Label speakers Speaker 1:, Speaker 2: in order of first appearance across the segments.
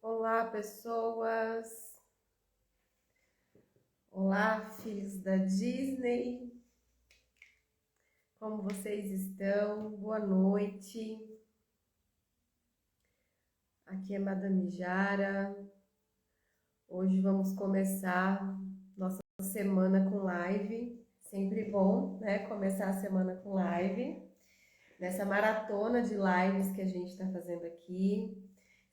Speaker 1: Olá, pessoas! Olá, filhos da Disney! Como vocês estão? Boa noite! Aqui é Madame Jara. Hoje vamos começar nossa semana com live. Sempre bom, né? Começar a semana com live. Nessa maratona de lives que a gente está fazendo aqui.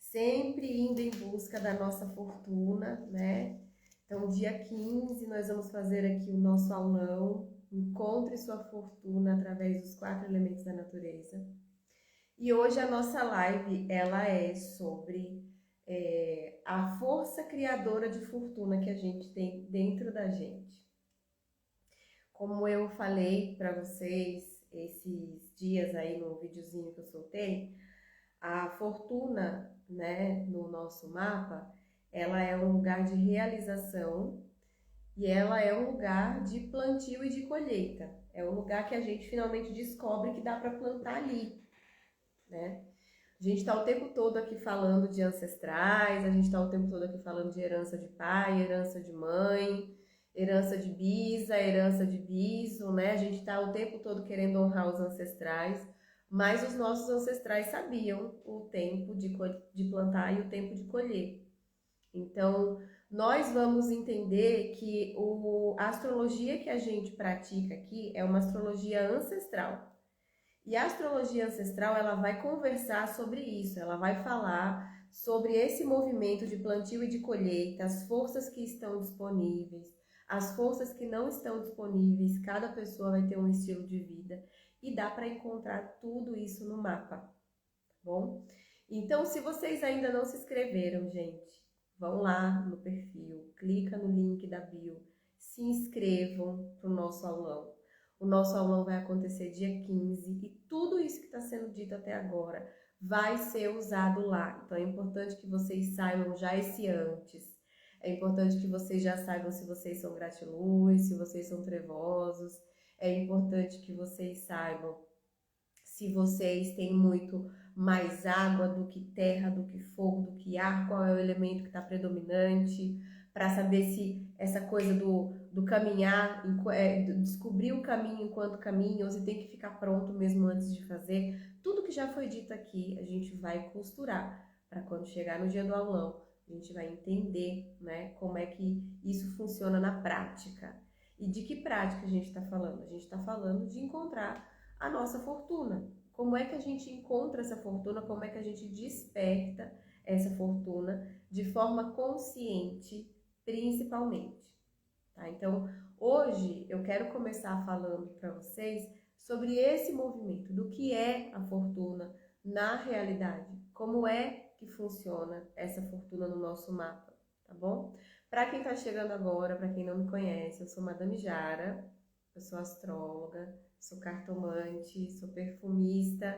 Speaker 1: Sempre indo em busca da nossa fortuna, né? Então, dia 15, nós vamos fazer aqui o nosso aulão, Encontre Sua Fortuna através dos 4 elementos da natureza. E hoje a nossa live, ela é sobre a força criadora de fortuna que a gente tem dentro da gente. Como eu falei para vocês esses dias aí no videozinho que eu soltei, a fortuna, né, no nosso mapa, ela é um lugar de realização e ela é um lugar de plantio e de colheita. É um lugar que a gente finalmente descobre que dá para plantar ali, né? A gente está o tempo todo aqui falando de ancestrais, a gente está o tempo todo aqui falando de herança de pai, herança de mãe, herança de bisa, herança de biso, né? A gente está o tempo todo querendo honrar os ancestrais, mas os nossos ancestrais sabiam o tempo de plantar e o tempo de colher. Então, nós vamos entender que a astrologia que a gente pratica aqui é uma astrologia ancestral. E a astrologia ancestral, ela vai conversar sobre isso, ela vai falar sobre esse movimento de plantio e de colheita, as forças que estão disponíveis, as forças que não estão disponíveis, cada pessoa vai ter um estilo de vida e dá para encontrar tudo isso no mapa, tá bom? Então, se vocês ainda não se inscreveram, gente, vão lá no perfil, clica no link da bio, se inscrevam para o nosso aulão. O nosso aulão vai acontecer dia 15 e tudo isso que está sendo dito até agora vai ser usado lá. Então é importante que vocês saibam já esse antes. É importante que vocês já saibam se vocês são gratiluz, se vocês são trevosos. É importante que vocês saibam se vocês têm muito mais água do que terra, do que fogo, do que ar, qual é o elemento que está predominante, para saber se essa coisa do caminhar, descobrir o caminho enquanto caminha, ou se tem que ficar pronto mesmo antes de fazer. Tudo que já foi dito aqui, a gente vai costurar para quando chegar no dia do aulão, a gente vai entender, né, como é que isso funciona na prática. E de que prática a gente está falando? A gente está falando de encontrar a nossa fortuna. Como é que a gente encontra essa fortuna? Como é que a gente desperta essa fortuna de forma consciente, principalmente? Tá? Então, hoje eu quero começar falando para vocês sobre esse movimento, do que é a fortuna na realidade, como é que funciona essa fortuna no nosso mapa, tá bom? Para quem está chegando agora, para quem não me conhece, eu sou Madame Jara, eu sou astróloga, sou cartomante, sou perfumista,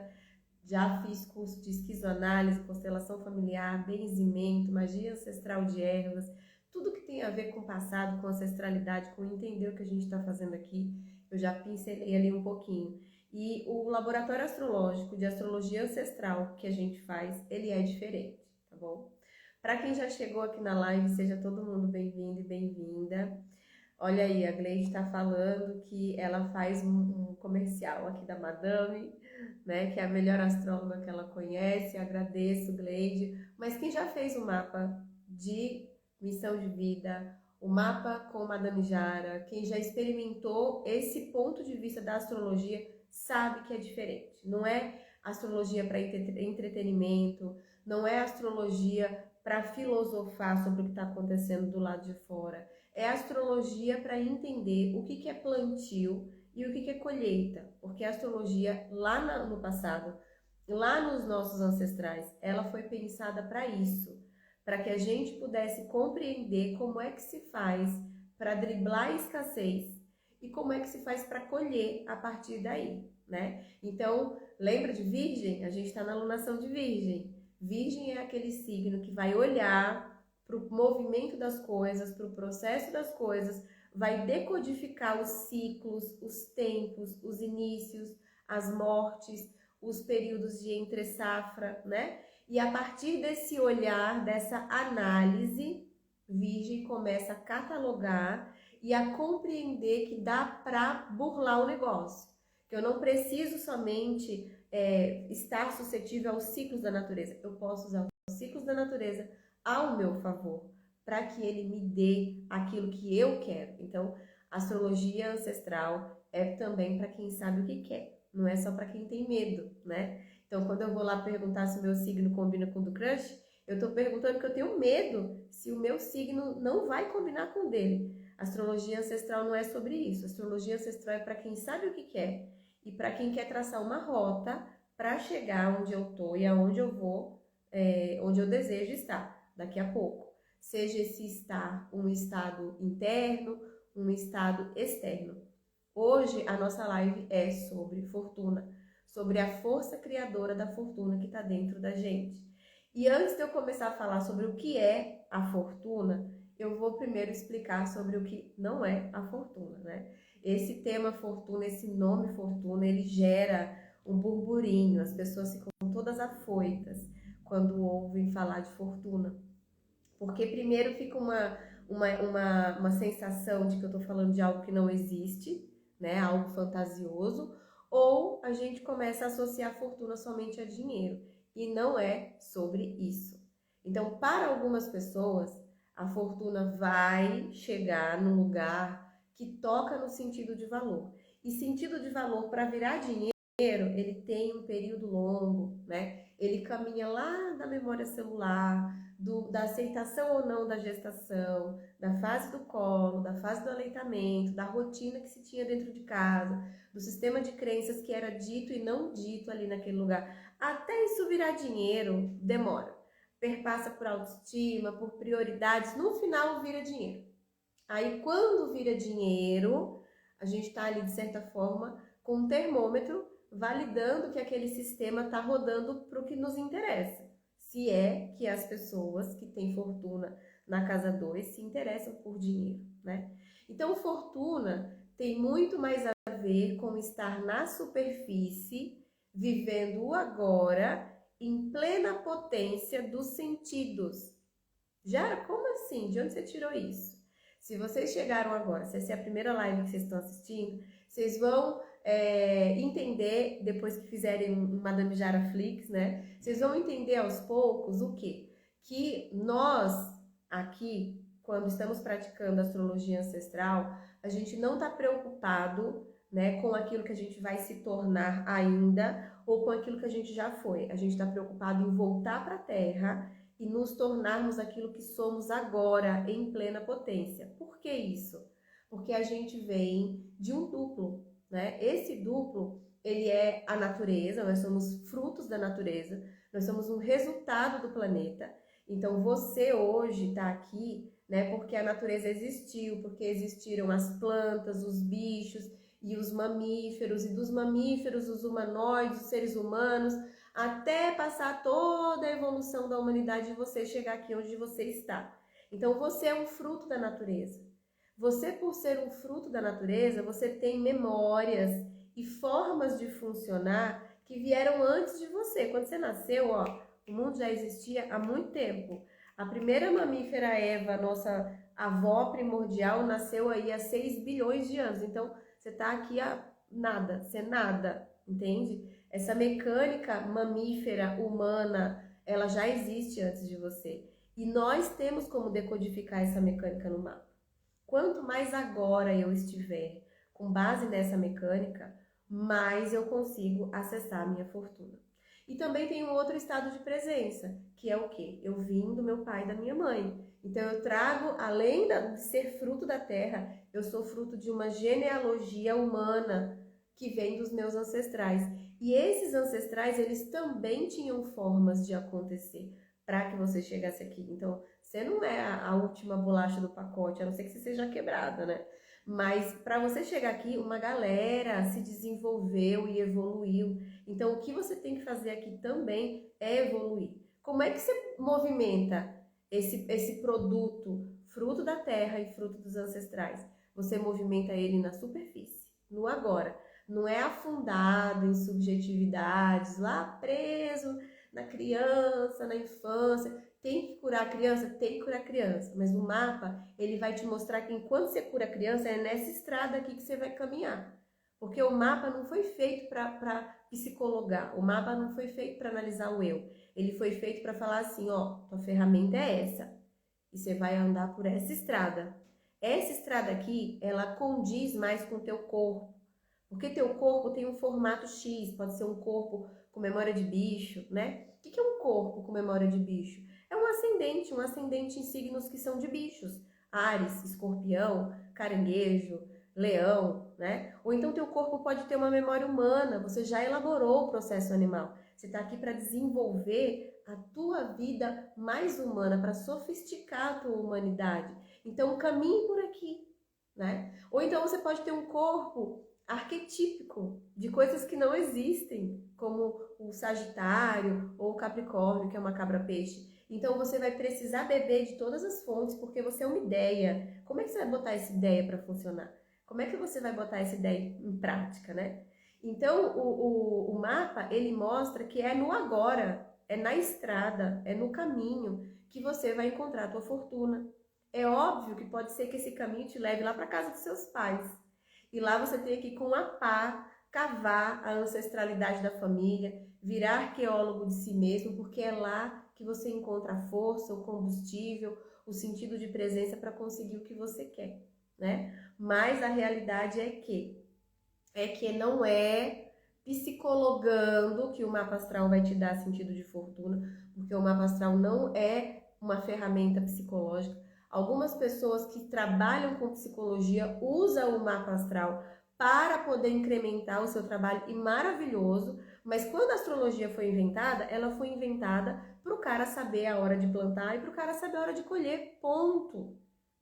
Speaker 1: já fiz curso de esquizoanálise, constelação familiar, benzimento, magia ancestral de ervas, tudo que tem a ver com o passado, com ancestralidade, com entender o que a gente está fazendo aqui, eu já pincelei ali um pouquinho. E o laboratório astrológico de astrologia ancestral que a gente faz, ele é diferente, tá bom? Para quem já chegou aqui na live, seja todo mundo bem-vindo e bem-vinda. Olha aí, a Gleide está falando que ela faz um comercial aqui da Madame, né? Que é a melhor astróloga que ela conhece. Agradeço, Gleide. Mas quem já fez o mapa de missão de vida, o mapa com Madame Jara, quem já experimentou esse ponto de vista da astrologia, sabe que é diferente. Não é astrologia para entretenimento, não é astrologia para filosofar sobre o que está acontecendo do lado de fora. É astrologia para entender o que é plantio e o que é colheita, porque a astrologia lá no passado, lá nos nossos ancestrais, ela foi pensada para isso, para que a gente pudesse compreender como é que se faz para driblar a escassez e como é que se faz para colher a partir daí, né? Então, lembra de Virgem? A gente está na alunação de Virgem. Virgem é aquele signo que vai olhar para o movimento das coisas, para o processo das coisas, vai decodificar os ciclos, os tempos, os inícios, as mortes, os períodos de entre safra, né? E a partir desse olhar, dessa análise, Virgem começa a catalogar e a compreender que dá para burlar o negócio. Que eu não preciso somente estar suscetível aos ciclos da natureza. Eu posso usar os ciclos da natureza ao meu favor, para que ele me dê aquilo que eu quero. Então, astrologia ancestral é também para quem sabe o que quer, não é só para quem tem medo, né? Então, quando eu vou lá perguntar se o meu signo combina com o do crush, eu estou perguntando porque eu tenho medo se o meu signo não vai combinar com o dele. Astrologia ancestral não é sobre isso. Astrologia ancestral é para quem sabe o que quer e para quem quer traçar uma rota para chegar onde eu estou e aonde eu vou, onde eu desejo estar daqui a pouco. Seja esse estar um estado interno, um estado externo. Hoje a nossa live é sobre fortuna, sobre a força criadora da fortuna que está dentro da gente. E antes de eu começar a falar sobre o que é a fortuna, eu vou primeiro explicar sobre o que não é a fortuna, né? Esse tema fortuna, esse nome fortuna, ele gera um burburinho, as pessoas ficam todas afoitas quando ouvem falar de fortuna. Porque primeiro fica uma sensação de que eu estou falando de algo que não existe, né? Algo fantasioso, ou a gente começa a associar a fortuna somente a dinheiro. E não é sobre isso. Então, para algumas pessoas, a fortuna vai chegar num lugar que toca no sentido de valor. E sentido de valor para virar dinheiro, ele tem um período longo, né? Ele caminha lá na memória celular, da aceitação ou não da gestação, da fase do colo, da fase do aleitamento, da rotina que se tinha dentro de casa, do sistema de crenças que era dito e não dito ali naquele lugar. Até isso virar dinheiro, demora. Perpassa por autoestima, por prioridades, no final vira dinheiro. Aí quando vira dinheiro, a gente está ali de certa forma com um termômetro validando que aquele sistema está rodando para o que nos interessa. Se é que as pessoas que têm fortuna na casa 2 se interessam por dinheiro, né? Então, fortuna tem muito mais a ver com estar na superfície, vivendo o agora, em plena potência dos sentidos. Jara, como assim? De onde você tirou isso? Se vocês chegaram agora, se essa é a primeira live que vocês estão assistindo, vocês vão entender, depois que fizerem um Madame Jara Flix, né? Vocês vão entender aos poucos o quê? Que nós, aqui, quando estamos praticando astrologia ancestral, a gente não está preocupado, né, com aquilo que a gente vai se tornar ainda ou com aquilo que a gente já foi. A gente está preocupado em voltar para a Terra e nos tornarmos aquilo que somos agora, em plena potência. Por que isso? Porque a gente vem de um duplo, né? Esse duplo, ele é a natureza, nós somos frutos da natureza, nós somos um resultado do planeta. Então você hoje está aqui, né, porque a natureza existiu, porque existiram as plantas, os bichos e os mamíferos, e dos mamíferos, os humanoides, os seres humanos, até passar toda a evolução da humanidade e você chegar aqui onde você está. Então você é um fruto da natureza. Você, por ser um fruto da natureza, você tem memórias e formas de funcionar que vieram antes de você. Quando você nasceu, ó, o mundo já existia há muito tempo. A primeira mamífera Eva, nossa avó primordial, nasceu aí há 6 bilhões de anos. Então, você está aqui a nada, você nada, entende? Essa mecânica mamífera humana, ela já existe antes de você. E nós temos como decodificar essa mecânica no mapa. Quanto mais agora eu estiver com base nessa mecânica, mais eu consigo acessar a minha fortuna. E também tem um outro estado de presença, que é o quê? Eu vim do meu pai e da minha mãe. Então eu trago, além de ser fruto da terra, eu sou fruto de uma genealogia humana que vem dos meus ancestrais. E esses ancestrais, eles também tinham formas de acontecer para que você chegasse aqui. Então, você não é a última bolacha do pacote, a não ser que você seja quebrada, né? Mas para você chegar aqui, uma galera se desenvolveu e evoluiu. Então, o que você tem que fazer aqui também é evoluir. Como é que você movimenta esse produto, fruto da terra e fruto dos ancestrais? Você movimenta ele na superfície, no agora. Não é afundado em subjetividades, lá preso na criança, na infância. Tem que curar a criança? Tem que curar a criança. Mas o mapa, ele vai te mostrar que enquanto você cura a criança, é nessa estrada aqui que você vai caminhar. Porque o mapa não foi feito para psicologar. O mapa não foi feito para analisar o eu. Ele foi feito para falar assim, ó, tua ferramenta é essa. E você vai andar por essa estrada. Essa estrada aqui, ela condiz mais com o teu corpo. Porque teu corpo tem um formato X, pode ser um corpo com memória de bicho, né? O que é um corpo com memória de bicho? É um ascendente em signos que são de bichos. Áries, escorpião, caranguejo, leão, né? Ou então teu corpo pode ter uma memória humana, você já elaborou o processo animal. Você está aqui para desenvolver a tua vida mais humana, para sofisticar a tua humanidade. Então caminhe por aqui, né? Ou então você pode ter um corpo arquetípico de coisas que não existem, como o Sagitário ou o Capricórnio, que é uma cabra-peixe. Então você vai precisar beber de todas as fontes, porque você é uma ideia. Como é que você vai botar essa ideia para funcionar? Como é que você vai botar essa ideia em prática, né? Então o mapa, ele mostra que é no agora, é na estrada, é no caminho que você vai encontrar a tua fortuna. É óbvio que pode ser que esse caminho te leve lá para casa dos seus pais. E lá você tem que ir com a pá, cavar a ancestralidade da família, virar arqueólogo de si mesmo, porque é lá que você encontra a força, o combustível, o sentido de presença para conseguir o que você quer, né? Mas a realidade é que não é psicologando que o mapa astral vai te dar sentido de fortuna, porque o mapa astral não é uma ferramenta psicológica. Algumas pessoas que trabalham com psicologia usam o mapa astral para poder incrementar o seu trabalho, e maravilhoso, mas quando a astrologia foi inventada, ela foi inventada para o cara saber a hora de plantar e para o cara saber a hora de colher, ponto.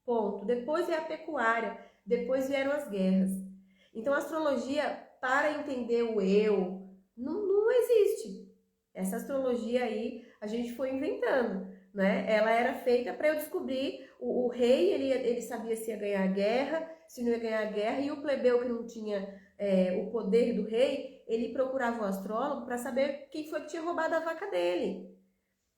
Speaker 1: Ponto. Depois veio a pecuária, depois vieram as guerras. Então a astrologia, para entender o eu, não existe. Essa astrologia aí a gente foi inventando, né? Ela era feita para eu descobrir o rei, ele sabia se ia ganhar a guerra, se não ia ganhar a guerra, e o plebeu que não tinha o poder do rei, ele procurava o astrólogo para saber quem foi que tinha roubado a vaca dele.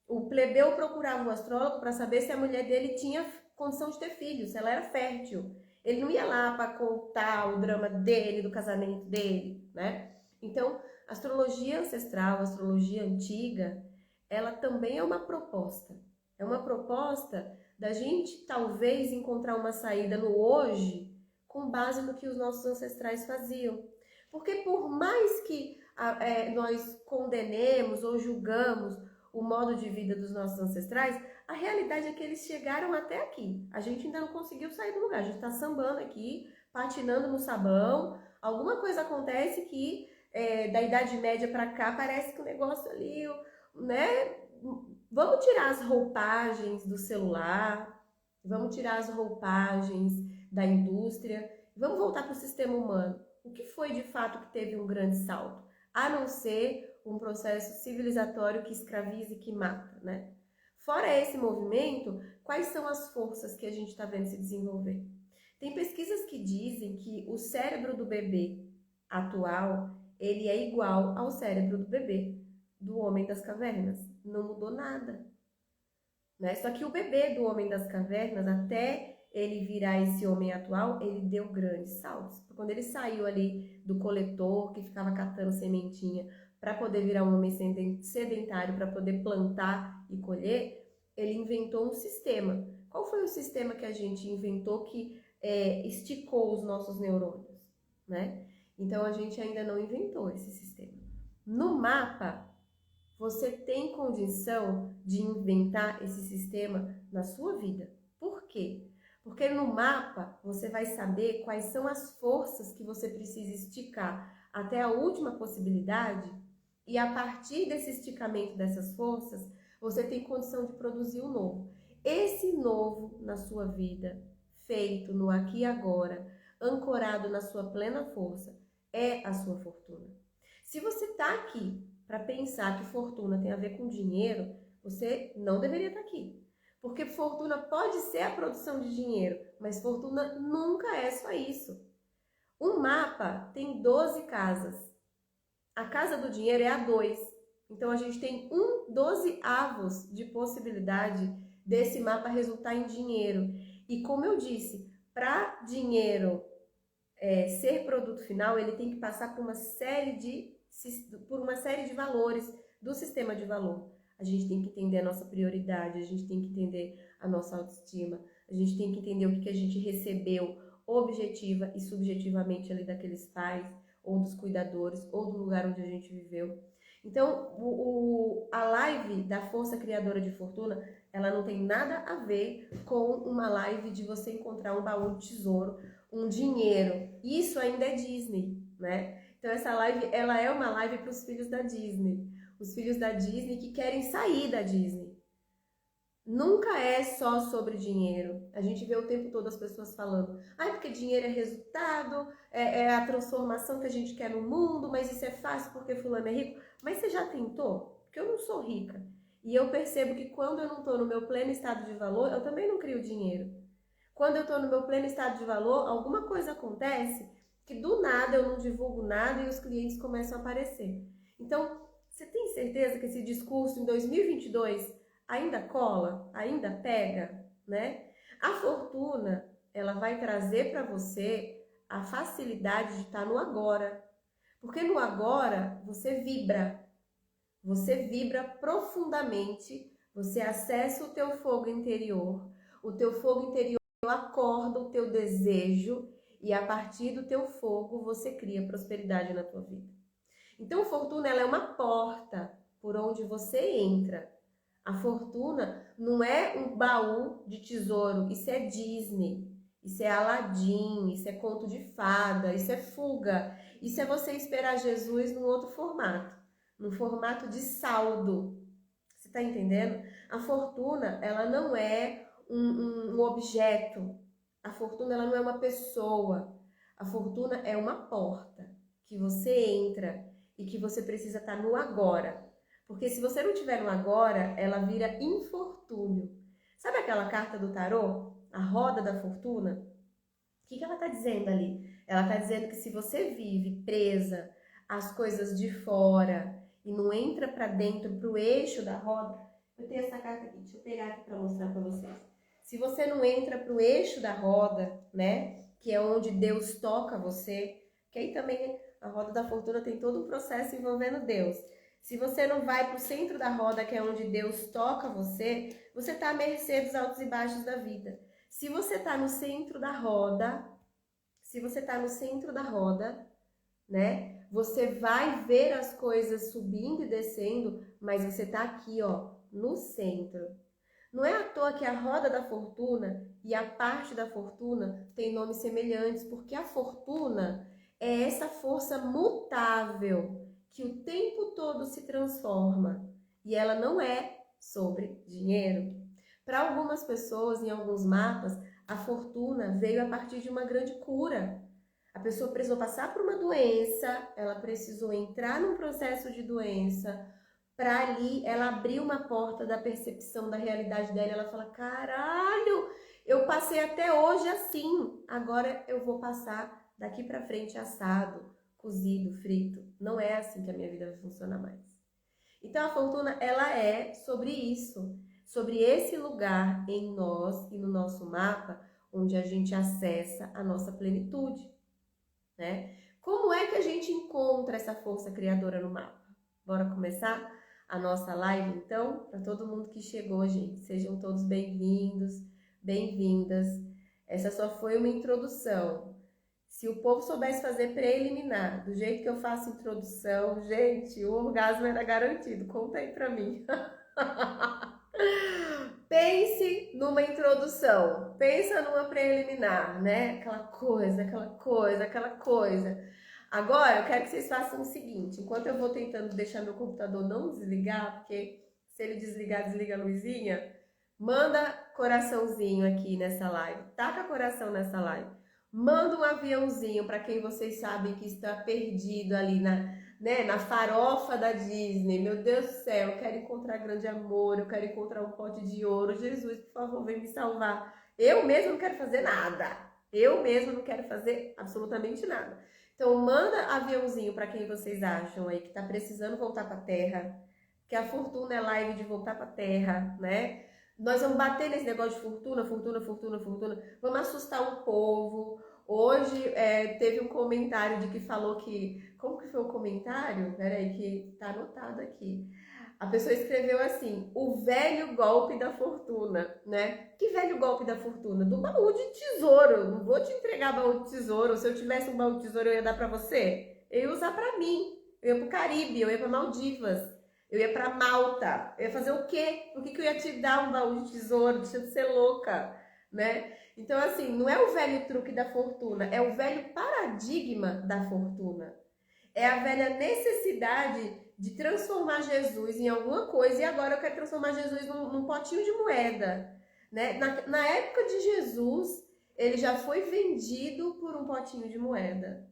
Speaker 1: O plebeu procurava o astrólogo para saber se a mulher dele tinha condição de ter filhos, se ela era fértil. Ele não ia lá para contar o drama dele, do casamento dele, né? Então, a astrologia ancestral, a astrologia antiga, ela também é uma proposta. É uma proposta da gente talvez encontrar uma saída no hoje com base no que os nossos ancestrais faziam. Porque por mais que nós condenemos ou julgamos o modo de vida dos nossos ancestrais, a realidade é que eles chegaram até aqui. A gente ainda não conseguiu sair do lugar. A gente está sambando aqui, patinando no sabão. Alguma coisa acontece que da Idade Média para cá parece que o negócio ali, né? Vamos tirar as roupagens do celular, vamos tirar as roupagens da indústria, vamos voltar para o sistema humano. O que foi de fato que teve um grande salto? A não ser um processo civilizatório que escraviza e que mata, né? Fora esse movimento, quais são as forças que a gente está vendo se desenvolver? Tem pesquisas que dizem que o cérebro do bebê atual, ele é igual ao cérebro do bebê do Homem das Cavernas. Não mudou nada, né? Só que o bebê do Homem das Cavernas, até ele virar esse homem atual, ele deu grandes saltos. Quando ele saiu ali do coletor, que ficava catando sementinha, para poder virar um homem sedentário, para poder plantar e colher, ele inventou um sistema. Qual foi o sistema que a gente inventou que esticou os nossos neurônios, né? Então a gente ainda não inventou esse sistema. No mapa, você tem condição de inventar esse sistema na sua vida. Por quê? Porque no mapa você vai saber quais são as forças que você precisa esticar até a última possibilidade, e a partir desse esticamento dessas forças, você tem condição de produzir o novo. Esse novo na sua vida, feito no aqui e agora, ancorado na sua plena força, é a sua fortuna. Se você está aqui para pensar que fortuna tem a ver com dinheiro, você não deveria estar aqui. Porque fortuna pode ser a produção de dinheiro, mas fortuna nunca é só isso. Um mapa tem 12 casas. A casa do dinheiro é a 2. Então a gente tem 1/12 de possibilidade desse mapa resultar em dinheiro. E como eu disse, para dinheiro ser produto final, ele tem que passar por uma série de valores do sistema de valor. A gente tem que entender a nossa prioridade, a gente tem que entender a nossa autoestima, a gente tem que entender o que a gente recebeu objetiva e subjetivamente ali daqueles pais, ou dos cuidadores, ou do lugar onde a gente viveu. Então, a live da Força Criadora de Fortuna, ela não tem nada a ver com uma live de você encontrar um baú de tesouro, um dinheiro. Isso ainda é Disney, né? Então, essa live, ela é uma live para os filhos da Disney. Os filhos da Disney que querem sair da Disney. Nunca é só sobre dinheiro. A gente vê o tempo todo as pessoas falando, porque dinheiro é resultado, é a transformação que a gente quer no mundo, mas isso é fácil porque fulano é rico. Mas você já tentou? Porque eu não sou rica. E eu percebo que quando eu não estou no meu pleno estado de valor, eu também não crio dinheiro. Quando eu estou no meu pleno estado de valor, alguma coisa acontece que do nada eu não divulgo nada e os clientes começam a aparecer. Então, você tem certeza que esse discurso em 2022 ainda cola, ainda pega, né? A fortuna, ela vai trazer para você a facilidade de estar no agora. Porque no agora, você vibra profundamente, você acessa o teu fogo interior acorda o teu desejo e a partir do teu fogo você cria prosperidade na tua vida. Então, fortuna, ela é uma porta por onde você entra. A fortuna não é um baú de tesouro, isso é Disney, isso é Aladdin, isso é conto de fada, isso é fuga, isso é você esperar Jesus num outro formato, no formato de saldo. Você tá entendendo? A fortuna, ela não é um objeto, a fortuna ela não é uma pessoa, a fortuna é uma porta que você entra e que você precisa estar no agora. Porque se você não tiver no agora, ela vira infortúnio. Sabe aquela carta do tarô? A roda da fortuna? O que ela está dizendo ali? Ela está dizendo que se você vive presa às coisas de fora e não entra para dentro, para o eixo da roda... Eu tenho essa carta aqui, deixa eu pegar aqui para mostrar para vocês. Se você não entra para o eixo da roda, né? Que é onde Deus toca você, que aí também a roda da fortuna tem todo um processo envolvendo Deus. Se você não vai para o centro da roda, que é onde Deus toca você, você está à mercê dos altos e baixos da vida. Se você está no centro da roda, né? Você vai ver as coisas subindo e descendo, mas você está aqui, ó, no centro. Não é à toa que a roda da fortuna e a parte da fortuna têm nomes semelhantes, porque a fortuna é essa força mutável que o tempo todo se transforma e ela não é sobre dinheiro. Para algumas pessoas, em alguns mapas, a fortuna veio a partir de uma grande cura. A pessoa precisou passar por uma doença, ela precisou entrar num processo de doença, para ali ela abrir uma porta da percepção da realidade dela, ela fala, caralho, eu passei até hoje assim, agora eu vou passar daqui para frente assado, cozido, frito. Não é assim que a minha vida vai funcionar mais. Então a fortuna, ela é sobre isso, sobre esse lugar em nós e no nosso mapa, onde a gente acessa a nossa plenitude, né? Como é que a gente encontra essa força criadora no mapa? Bora começar a nossa live, então? Para todo mundo que chegou, gente, sejam todos bem-vindos, bem-vindas. Essa só foi uma introdução. Se o povo soubesse fazer preliminar, do jeito que eu faço introdução, gente, o orgasmo era garantido. Conta aí pra mim. Pense numa introdução, pensa numa preliminar, né? Aquela coisa, aquela coisa, aquela coisa. Agora, eu quero que vocês façam o seguinte, enquanto eu vou tentando deixar meu computador não desligar, porque se ele desligar, desliga a luzinha, manda coraçãozinho aqui nessa live, taca coração nessa live. Manda um aviãozinho para quem vocês sabem que está perdido ali na farofa da Disney. Meu Deus do céu, eu quero encontrar grande amor, eu quero encontrar um pote de ouro. Jesus, por favor, vem me salvar. Eu mesmo não quero fazer nada. Eu mesmo não quero fazer absolutamente nada. Então, manda aviãozinho para quem vocês acham aí que está precisando voltar para a Terra, que a fortuna é live de voltar pra terra, né? Nós vamos bater nesse negócio de fortuna, fortuna, fortuna, fortuna. Vamos assustar o povo. Hoje teve um comentário de que falou que... Como que foi o comentário? Peraí, que tá anotado aqui. A pessoa escreveu assim, o velho golpe da fortuna, né? Que velho golpe da fortuna? Do baú de tesouro. Não vou te entregar baú de tesouro. Se eu tivesse um baú de tesouro, eu ia dar pra você? Eu ia usar pra mim. Eu ia pro Caribe, eu ia pra Maldivas. Eu ia pra Malta. Eu ia fazer o quê? Por que eu ia te dar um baú de tesouro? Deixa de ser louca, né? Então, assim, não é o velho truque da fortuna, é o velho paradigma da fortuna. É a velha necessidade de transformar Jesus em alguma coisa e agora eu quero transformar Jesus num potinho de moeda, né? Na época de Jesus, ele já foi vendido por um potinho de moeda.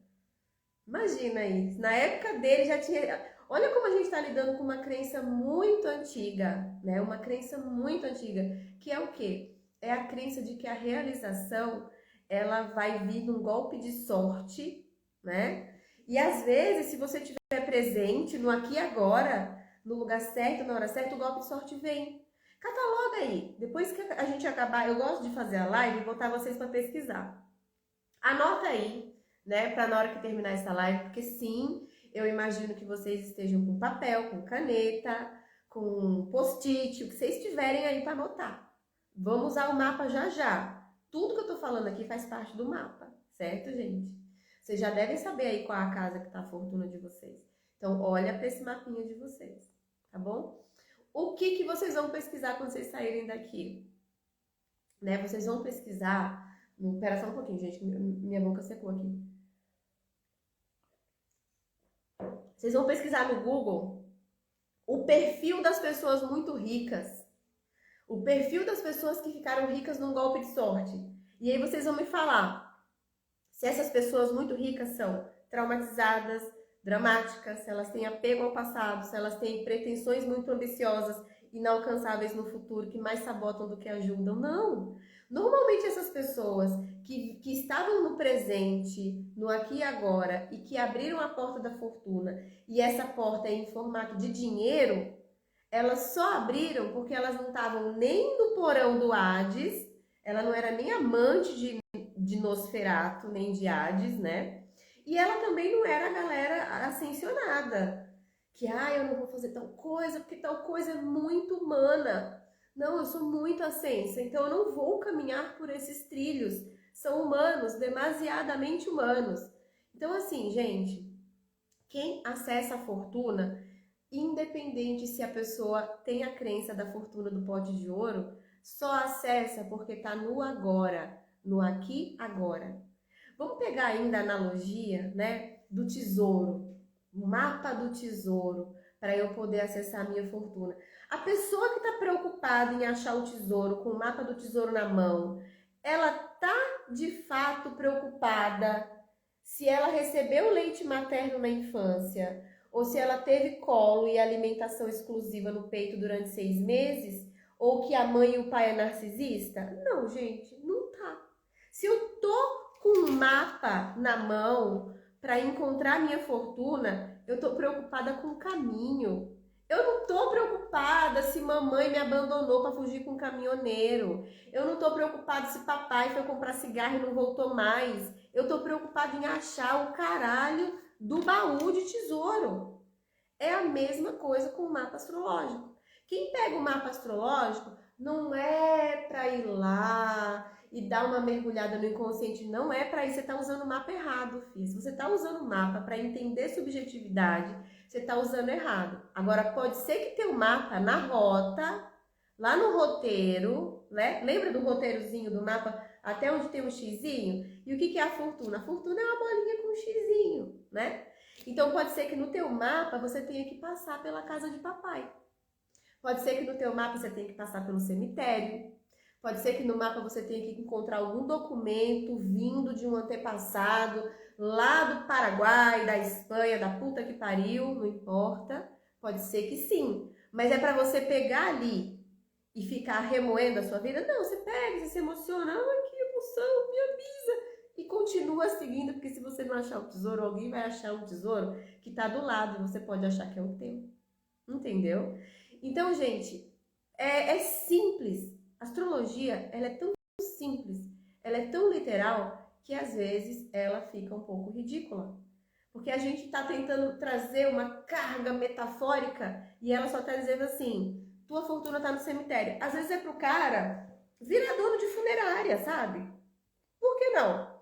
Speaker 1: Imagina isso. Na época dele já tinha... Olha como a gente está lidando com uma crença muito antiga, né? Uma crença muito antiga, que é o quê? É a crença de que a realização, ela vai vir num golpe de sorte, né? E às vezes, se você estiver presente no aqui e agora, no lugar certo, na hora certa, o golpe de sorte vem. Cataloga aí. Depois que a gente acabar, eu gosto de fazer a live e botar vocês para pesquisar. Anota aí, né, para na hora que terminar essa live, porque sim, eu imagino que vocês estejam com papel, com caneta, com post-it, o que vocês tiverem aí para anotar. Vamos usar o mapa já já. Tudo que eu tô falando aqui faz parte do mapa, certo, gente? Vocês já devem saber aí qual é a casa que tá a fortuna de vocês. Então, olha para esse mapinha de vocês, tá bom? O que vocês vão pesquisar quando vocês saírem daqui? Né? Vocês vão pesquisar... Pera só um pouquinho, gente, que minha boca secou aqui. Vocês vão pesquisar no Google o perfil das pessoas muito ricas. O perfil das pessoas que ficaram ricas num golpe de sorte. E aí vocês vão me falar se essas pessoas muito ricas são traumatizadas, dramáticas, se elas têm apego ao passado, se elas têm pretensões muito ambiciosas, inalcançáveis no futuro, que mais sabotam do que ajudam. Não! Normalmente essas pessoas que estavam no presente, no aqui e agora, e que abriram a porta da fortuna, e essa porta é em formato de dinheiro, elas só abriram porque elas não estavam nem no porão do Hades, ela não era nem amante de Nosferatu, nem de Hades, né? E ela também não era a galera ascensionada, que, eu não vou fazer tal coisa, porque tal coisa é muito humana. Não, eu sou muito ascensa, então eu não vou caminhar por esses trilhos. São humanos, demasiadamente humanos. Então, assim, gente, quem acessa a fortuna, independente se a pessoa tem a crença da fortuna do pote de ouro, só acessa porque está no agora, no aqui, agora. Vamos pegar ainda a analogia, né, do tesouro, o mapa do tesouro, para eu poder acessar a minha fortuna. A pessoa que está preocupada em achar o tesouro, com o mapa do tesouro na mão, ela tá de fato preocupada se ela recebeu leite materno na infância, ou se ela teve colo e alimentação exclusiva no peito durante 6 meses, ou que a mãe e o pai é narcisista? Não, gente, não tá. Se eu tô com um mapa na mão para encontrar minha fortuna, eu tô preocupada com o caminho. Eu não tô preocupada se mamãe me abandonou para fugir com um caminhoneiro. Eu não tô preocupada se papai foi comprar cigarro e não voltou mais. Eu tô preocupada em achar o caralho do baú de tesouro. É a mesma coisa com o mapa astrológico. Quem pega o mapa astrológico não é para ir lá e dar uma mergulhada no inconsciente, não é para isso. Você tá usando o mapa errado, filho. Se você tá usando o mapa para entender subjetividade, você tá usando errado. Agora, pode ser que teu mapa na rota, lá no roteiro, né? Lembra do roteirozinho do mapa, até onde tem um xizinho? E o que é a fortuna? A fortuna é uma bolinha com um xizinho, né? Então, pode ser que no teu mapa você tenha que passar pela casa de papai. Pode ser que no teu mapa você tenha que passar pelo cemitério. Pode ser que no mapa você tenha que encontrar algum documento vindo de um antepassado lá do Paraguai, da Espanha, da puta que pariu, não importa. Pode ser que sim. Mas é para você pegar ali e ficar remoendo a sua vida? Não, você pega, você se emociona. Que emoção, me avisa. E continua seguindo, porque se você não achar o tesouro, alguém vai achar um tesouro que está do lado e você pode achar que é o teu. entendeu? Então, gente, é simples. A astrologia, ela é tão simples, ela é tão literal, que às vezes ela fica um pouco ridícula. Porque a gente está tentando trazer uma carga metafórica e ela só está dizendo assim, tua fortuna está no cemitério. Às vezes é pro cara virar dono de funerária, sabe? Por que não?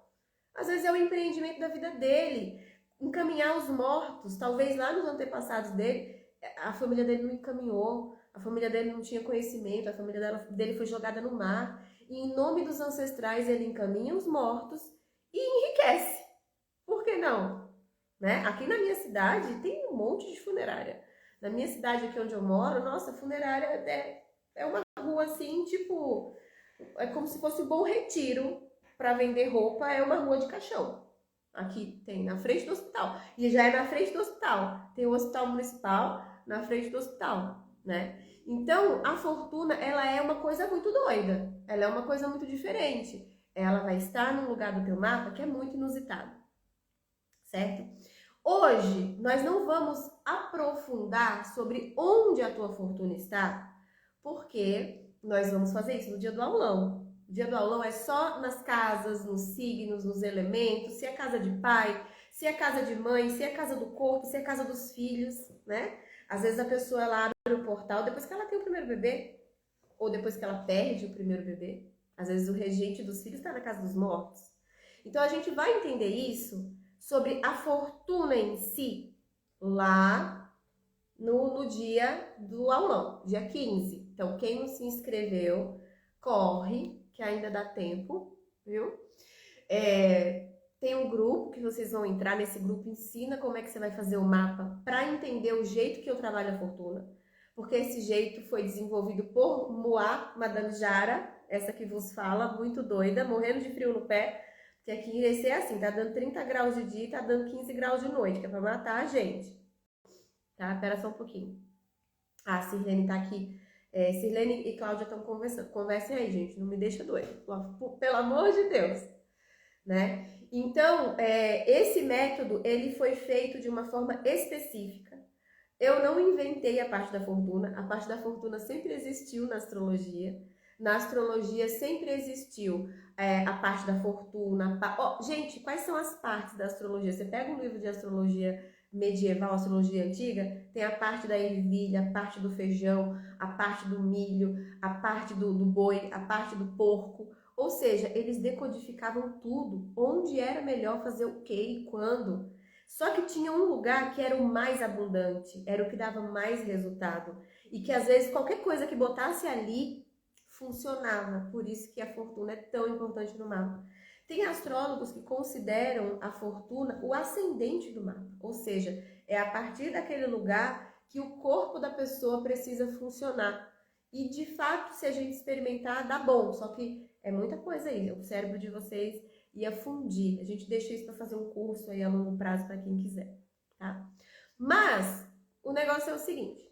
Speaker 1: Às vezes é o empreendimento da vida dele, encaminhar os mortos, talvez lá nos antepassados dele, a família dele não encaminhou, a família dele não tinha conhecimento, a família dele foi jogada no mar, e em nome dos ancestrais ele encaminha os mortos e enriquece. Por que não? Né? Aqui na minha cidade tem um monte de funerária. Na minha cidade aqui onde eu moro, nossa, funerária é uma rua assim, tipo, é como se fosse o Bom Retiro para vender roupa, é uma rua de caixão. Aqui tem na frente do hospital. E já é na frente do hospital. Tem o hospital municipal na frente do hospital, né? Então, a fortuna, ela é uma coisa muito doida. Ela é uma coisa muito diferente. Ela vai estar num lugar do teu mapa que é muito inusitado. Certo? Hoje, nós não vamos aprofundar sobre onde a tua fortuna está, porque nós vamos fazer isso no dia do aulão. O dia do aulão é só nas casas, nos signos, nos elementos, se é casa de pai, se é casa de mãe, se é casa do corpo, se é casa dos filhos, né? Às vezes a pessoa ela abre o portal depois que ela tem o primeiro bebê, ou depois que ela perde o primeiro bebê. Às vezes o regente dos filhos está na casa dos mortos. Então a gente vai entender isso sobre a fortuna em si lá no dia do aulão, dia 15. Então, quem não se inscreveu, corre, que ainda dá tempo, viu? Tem um grupo que vocês vão entrar, nesse grupo ensina como é que você vai fazer o mapa para entender o jeito que eu trabalho a fortuna. Porque esse jeito foi desenvolvido por Moá, Madame Jara, essa que vos fala, muito doida, morrendo de frio no pé, que aqui em Irecê é assim, tá dando 30 graus de dia e tá dando 15 graus de noite, que é pra matar a gente. Tá? Pera só um pouquinho. A Sirlene tá aqui. Sirlene e Cláudia estão conversando. Conversem aí, gente. Não me deixa doido. Pelo amor de Deus. Né? Então, esse método, ele foi feito de uma forma específica. Eu não inventei a parte da fortuna. A parte da fortuna sempre existiu na astrologia. Na astrologia sempre existiu a parte da fortuna. Gente, quais são as partes da astrologia? Você pega um livro de astrologia medieval, astrologia antiga, tem a parte da ervilha, a parte do feijão, a parte do milho, a parte do boi, a parte do porco. Ou seja, eles decodificavam tudo, onde era melhor fazer o que e quando. Só que tinha um lugar que era o mais abundante, era o que dava mais resultado. E que às vezes qualquer coisa que botasse ali funcionava. Por isso que a fortuna é tão importante no mapa. Tem astrólogos que consideram a fortuna o ascendente do mapa. Ou seja, é a partir daquele lugar que o corpo da pessoa precisa funcionar. E de fato, se a gente experimentar, dá bom. Só que é muita coisa aí. O cérebro de vocês ia fundir. A gente deixa isso para fazer um curso aí a longo prazo para quem quiser, tá? Mas o negócio é o seguinte: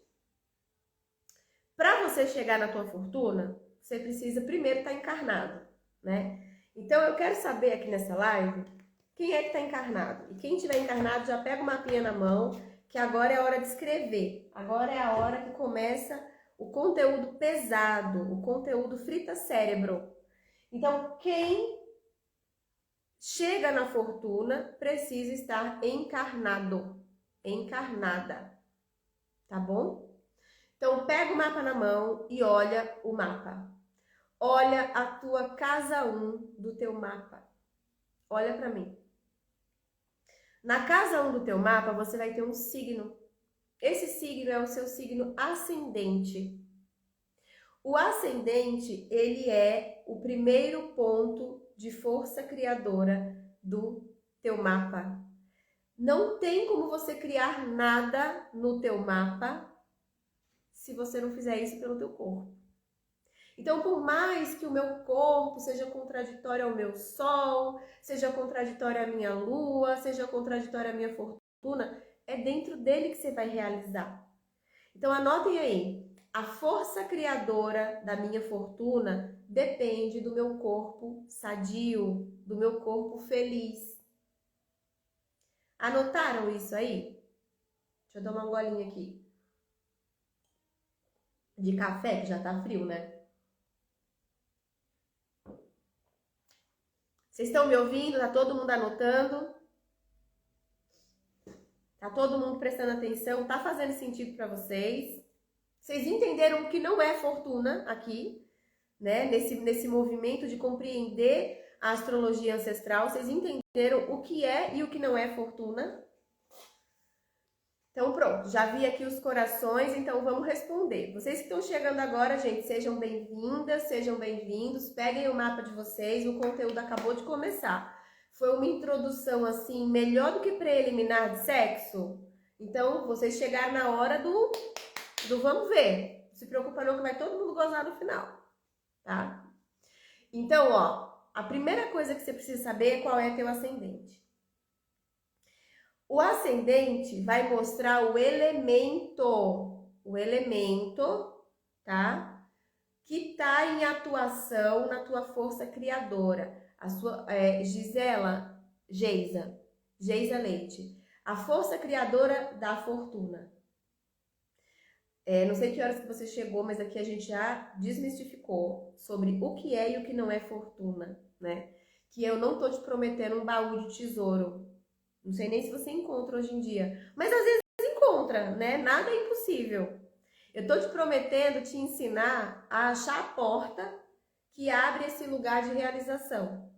Speaker 1: para você chegar na tua fortuna, você precisa primeiro estar encarnado, né? Então eu quero saber aqui nessa live quem é que está encarnado. E quem estiver encarnado já pega o mapinha na mão, que agora é a hora de escrever. Agora é a hora que começa o conteúdo pesado, o conteúdo frita cérebro. Então quem chega na fortuna precisa estar encarnado, encarnada, tá bom? Então pega o mapa na mão e olha o mapa. Olha a tua casa 1 do teu mapa. Olha para mim. Na casa 1 do teu mapa você vai ter um signo. Esse signo é o seu signo ascendente. O ascendente, ele é o primeiro ponto de força criadora do teu mapa. Não tem como você criar nada no teu mapa se você não fizer isso pelo teu corpo. Então, por mais que o meu corpo seja contraditório ao meu sol, seja contraditório à minha lua, seja contraditório à minha fortuna, é dentro dele que você vai realizar. Então, anotem aí. A força criadora da minha fortuna depende do meu corpo sadio, do meu corpo feliz. Anotaram isso aí? Deixa eu dar uma golinha aqui. de café, que já tá frio, né? Vocês estão me ouvindo? Tá todo mundo anotando? Tá todo mundo prestando atenção? Tá fazendo sentido para vocês? Vocês entenderam o que não é fortuna aqui, né? Nesse movimento de compreender a astrologia ancestral, vocês entenderam o que é e o que não é fortuna? Então pronto, já vi aqui os corações, então vamos responder. Vocês que estão chegando agora, gente, sejam bem-vindas, sejam bem-vindos. Peguem o mapa de vocês, o conteúdo acabou de começar. Foi uma introdução, assim, melhor do que preliminar de sexo? Então, vocês chegaram na hora do vamos ver. Não se preocupa não que vai todo mundo gozar no final, tá? Então, ó, a primeira coisa que você precisa saber é qual é teu ascendente. O ascendente vai mostrar o elemento, tá? Que tá em atuação na tua força criadora. A sua, Geisa Leite. A força criadora da fortuna. Não sei que horas que você chegou, mas aqui a gente já desmistificou sobre o que é e o que não é fortuna, né? Que eu não tô te prometendo um baú de tesouro. Não sei nem se você encontra hoje em dia. Mas às vezes encontra, né? Nada é impossível. Eu tô te prometendo te ensinar a achar a porta que abre esse lugar de realização.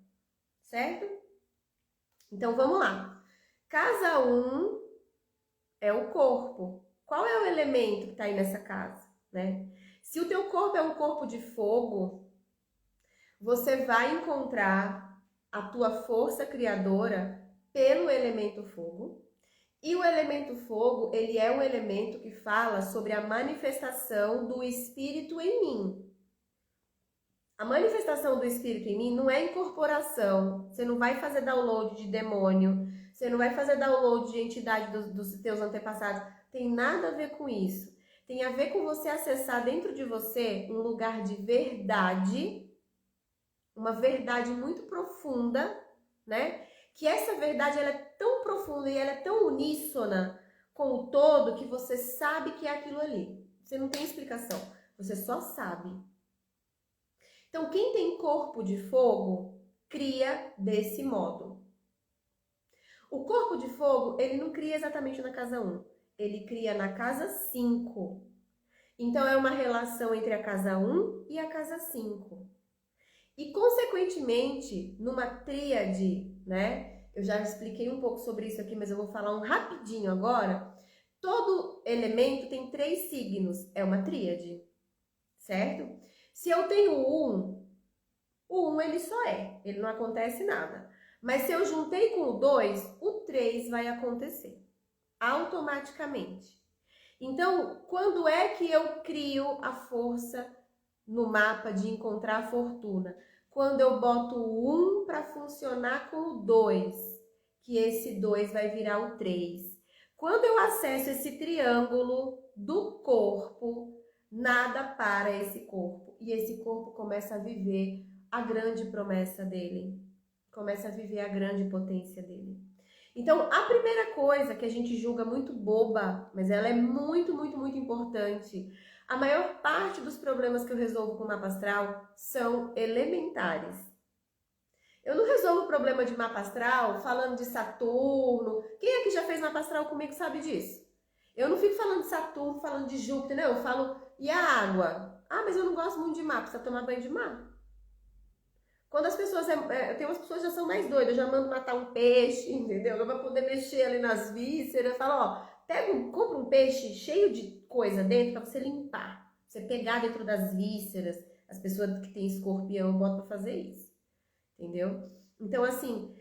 Speaker 1: Certo? Então vamos lá. Casa 1 é o corpo. Qual é o elemento que está aí nessa casa, né? Se o teu corpo é um corpo de fogo, você vai encontrar a tua força criadora pelo elemento fogo. E o elemento fogo, ele é um elemento que fala sobre a manifestação do espírito em mim. A manifestação do espírito em mim não é incorporação. Você não vai fazer download de demônio, você não vai fazer download de entidade dos teus antepassados. Tem nada a ver com isso. Tem a ver com você acessar dentro de você um lugar de verdade, uma verdade muito profunda, né? Que essa verdade ela é tão profunda e ela é tão uníssona com o todo que você sabe que é aquilo ali. Você não tem explicação, você só sabe. Então, quem tem corpo de fogo cria desse modo. O corpo de fogo, ele não cria exatamente na casa 1. Ele cria na casa 5. Então, é uma relação entre a casa 1 e a casa 5. E, consequentemente, numa tríade, né? Eu já expliquei um pouco sobre isso aqui, mas eu vou falar um rapidinho agora. Todo elemento tem 3 signos. É uma tríade, certo? Se eu tenho o 1 ele só é. Ele não acontece nada. Mas se eu juntei com o 2, o 3 vai acontecer. Automaticamente. Então, quando é que eu crio a força no mapa de encontrar a fortuna? Quando eu boto o 1 para funcionar com o 2, que esse 2 vai virar o 3. Quando eu acesso esse triângulo do corpo, nada para esse corpo. E esse corpo começa a viver a grande promessa dele. Começa a viver a grande potência dele. Então, a primeira coisa que a gente julga muito boba, mas ela é muito, muito, muito importante. A maior parte dos problemas que eu resolvo com o mapa astral são elementares. Eu não resolvo o problema de mapa astral falando de Saturno. Quem é que já fez mapa astral comigo sabe disso? Eu não fico falando de Saturno, falando de Júpiter, não. Eu falo, e a água? Ah, mas eu não gosto muito de mar, precisa tomar banho de mar. Quando as pessoas, tem umas pessoas que já são mais doidas, eu já mando matar um peixe, entendeu? Vai poder mexer ali nas vísceras, fala, ó, compra um peixe cheio de coisa dentro pra você limpar. Você pegar dentro das vísceras, as pessoas que têm escorpião botam pra fazer isso, entendeu? Então, assim,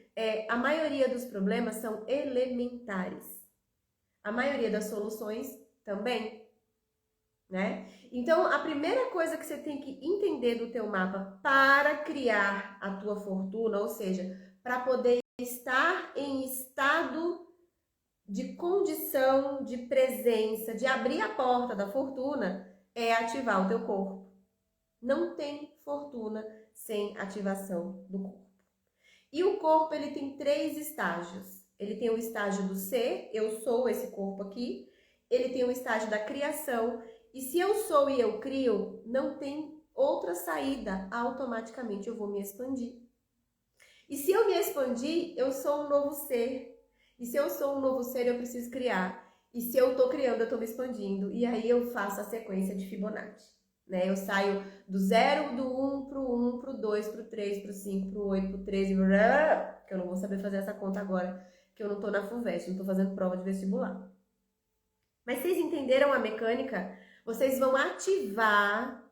Speaker 1: a maioria dos problemas são elementares. A maioria das soluções também, né? Então, a primeira coisa que você tem que entender do teu mapa para criar a tua fortuna, ou seja, para poder estar em estado de condição, de presença, de abrir a porta da fortuna, é ativar o teu corpo. Não tem fortuna sem ativação do corpo. E o corpo, ele tem 3 estágios. Ele tem o estágio do ser, eu sou esse corpo aqui. Ele tem o estágio da criação E se eu sou e eu crio, não tem outra saída, automaticamente eu vou me expandir. E se eu me expandir, eu sou um novo ser. E se eu sou um novo ser, eu preciso criar. E se eu tô criando, eu tô me expandindo. E aí eu faço a sequência de Fibonacci. Né? Eu saio do 0, do 1 pro 1, pro 2, pro 3, pro 5, pro 8, pro 13, que eu não vou saber fazer essa conta agora, que eu não tô na FUVEST, não tô fazendo prova de vestibular. Mas vocês entenderam a mecânica? Vocês vão ativar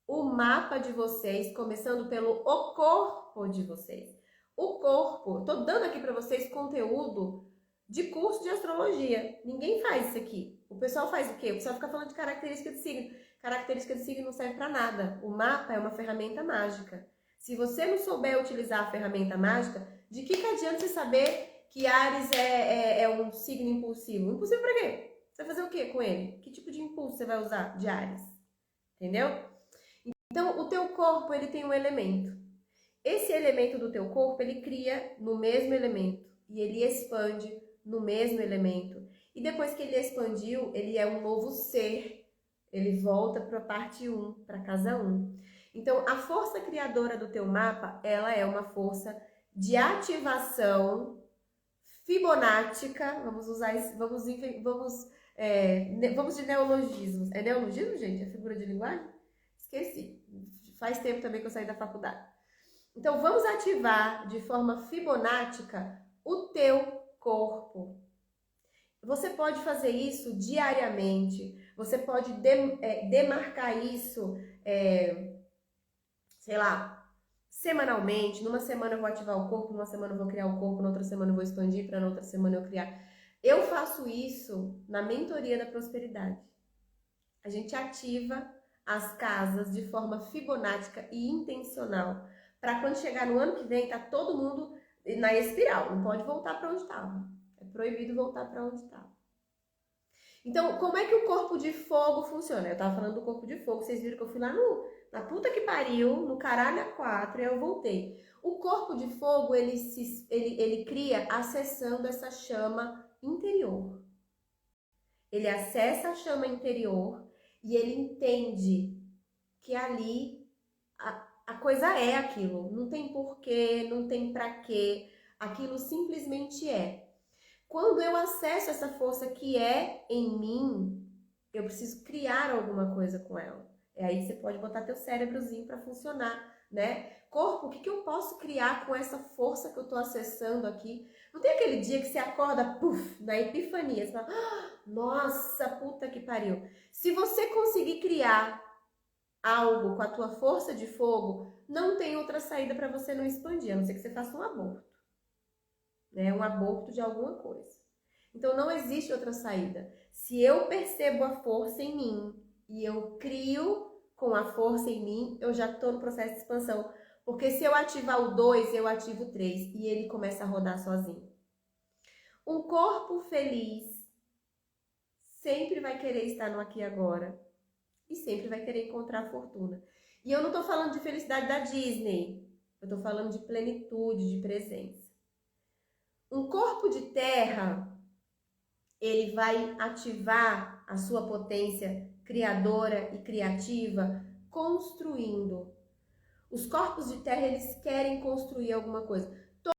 Speaker 1: o mapa de vocês, começando pelo o corpo de vocês. O corpo, tô dando aqui para vocês conteúdo de curso de astrologia. Ninguém faz isso aqui. O pessoal faz o quê? O pessoal fica falando de característica de signo. Característica de signo não serve para nada. O mapa é uma ferramenta mágica. Se você não souber utilizar a ferramenta mágica, de que adianta você saber que Áries é um signo impulsivo? Impulsivo para quê? Você vai fazer o quê com ele? Que tipo de impulso você vai usar de Áries? Entendeu? Então, o teu corpo, ele tem um elemento. Esse elemento do teu corpo, ele cria no mesmo elemento. E ele expande no mesmo elemento. E depois que ele expandiu, ele é um novo ser. Ele volta para a parte 1, para a casa 1. Então, a força criadora do teu mapa, ela é uma força de ativação fibonática. Vamos usar isso, vamos de neologismos. É neologismo, gente? É figura de linguagem? Esqueci. Faz tempo também que eu saí da faculdade. Então, vamos ativar de forma fibonática o teu corpo. Você pode fazer isso diariamente. Você pode demarcar isso, sei lá, semanalmente. Numa semana eu vou ativar o corpo, numa semana eu vou criar o corpo, na outra semana eu vou expandir, para na outra semana eu criar. Eu faço isso na mentoria da prosperidade. A gente ativa as casas de forma fibonática e intencional, para quando chegar no ano que vem, tá todo mundo na espiral, não pode voltar para onde estava. É proibido voltar para onde estava. Então, como é que o corpo de fogo funciona? Eu tava falando do corpo de fogo, vocês viram que eu fui lá na puta que pariu, no caralho a 4, e eu voltei. O corpo de fogo, ele cria acessando essa chama interior. Ele acessa a chama interior e ele entende que ali a coisa é aquilo. Não tem porquê, não tem pra quê. Aquilo simplesmente é. Quando eu acesso essa força que é em mim, eu preciso criar alguma coisa com ela. É aí que você pode botar teu cérebrozinho para funcionar, né? Corpo, o que eu posso criar com essa força que eu tô acessando aqui? Não tem aquele dia que você acorda, puf, na epifania, você fala, nossa, puta que pariu. Se você conseguir criar algo com a tua força de fogo, não tem outra saída para você não expandir, a não ser que você faça um aborto. Né? Um aborto de alguma coisa. Então não existe outra saída. Se eu percebo a força em mim e eu crio com a força em mim, eu já estou no processo de expansão. Porque se eu ativar o 2, eu ativo o 3 e ele começa a rodar sozinho. Um corpo feliz sempre vai querer estar no aqui e agora e sempre vai querer encontrar a fortuna. E eu não estou falando de felicidade da Disney, eu estou falando de plenitude, de presença. Um corpo de terra, ele vai ativar a sua potência criadora e criativa construindo. Os corpos de terra, eles querem construir alguma coisa.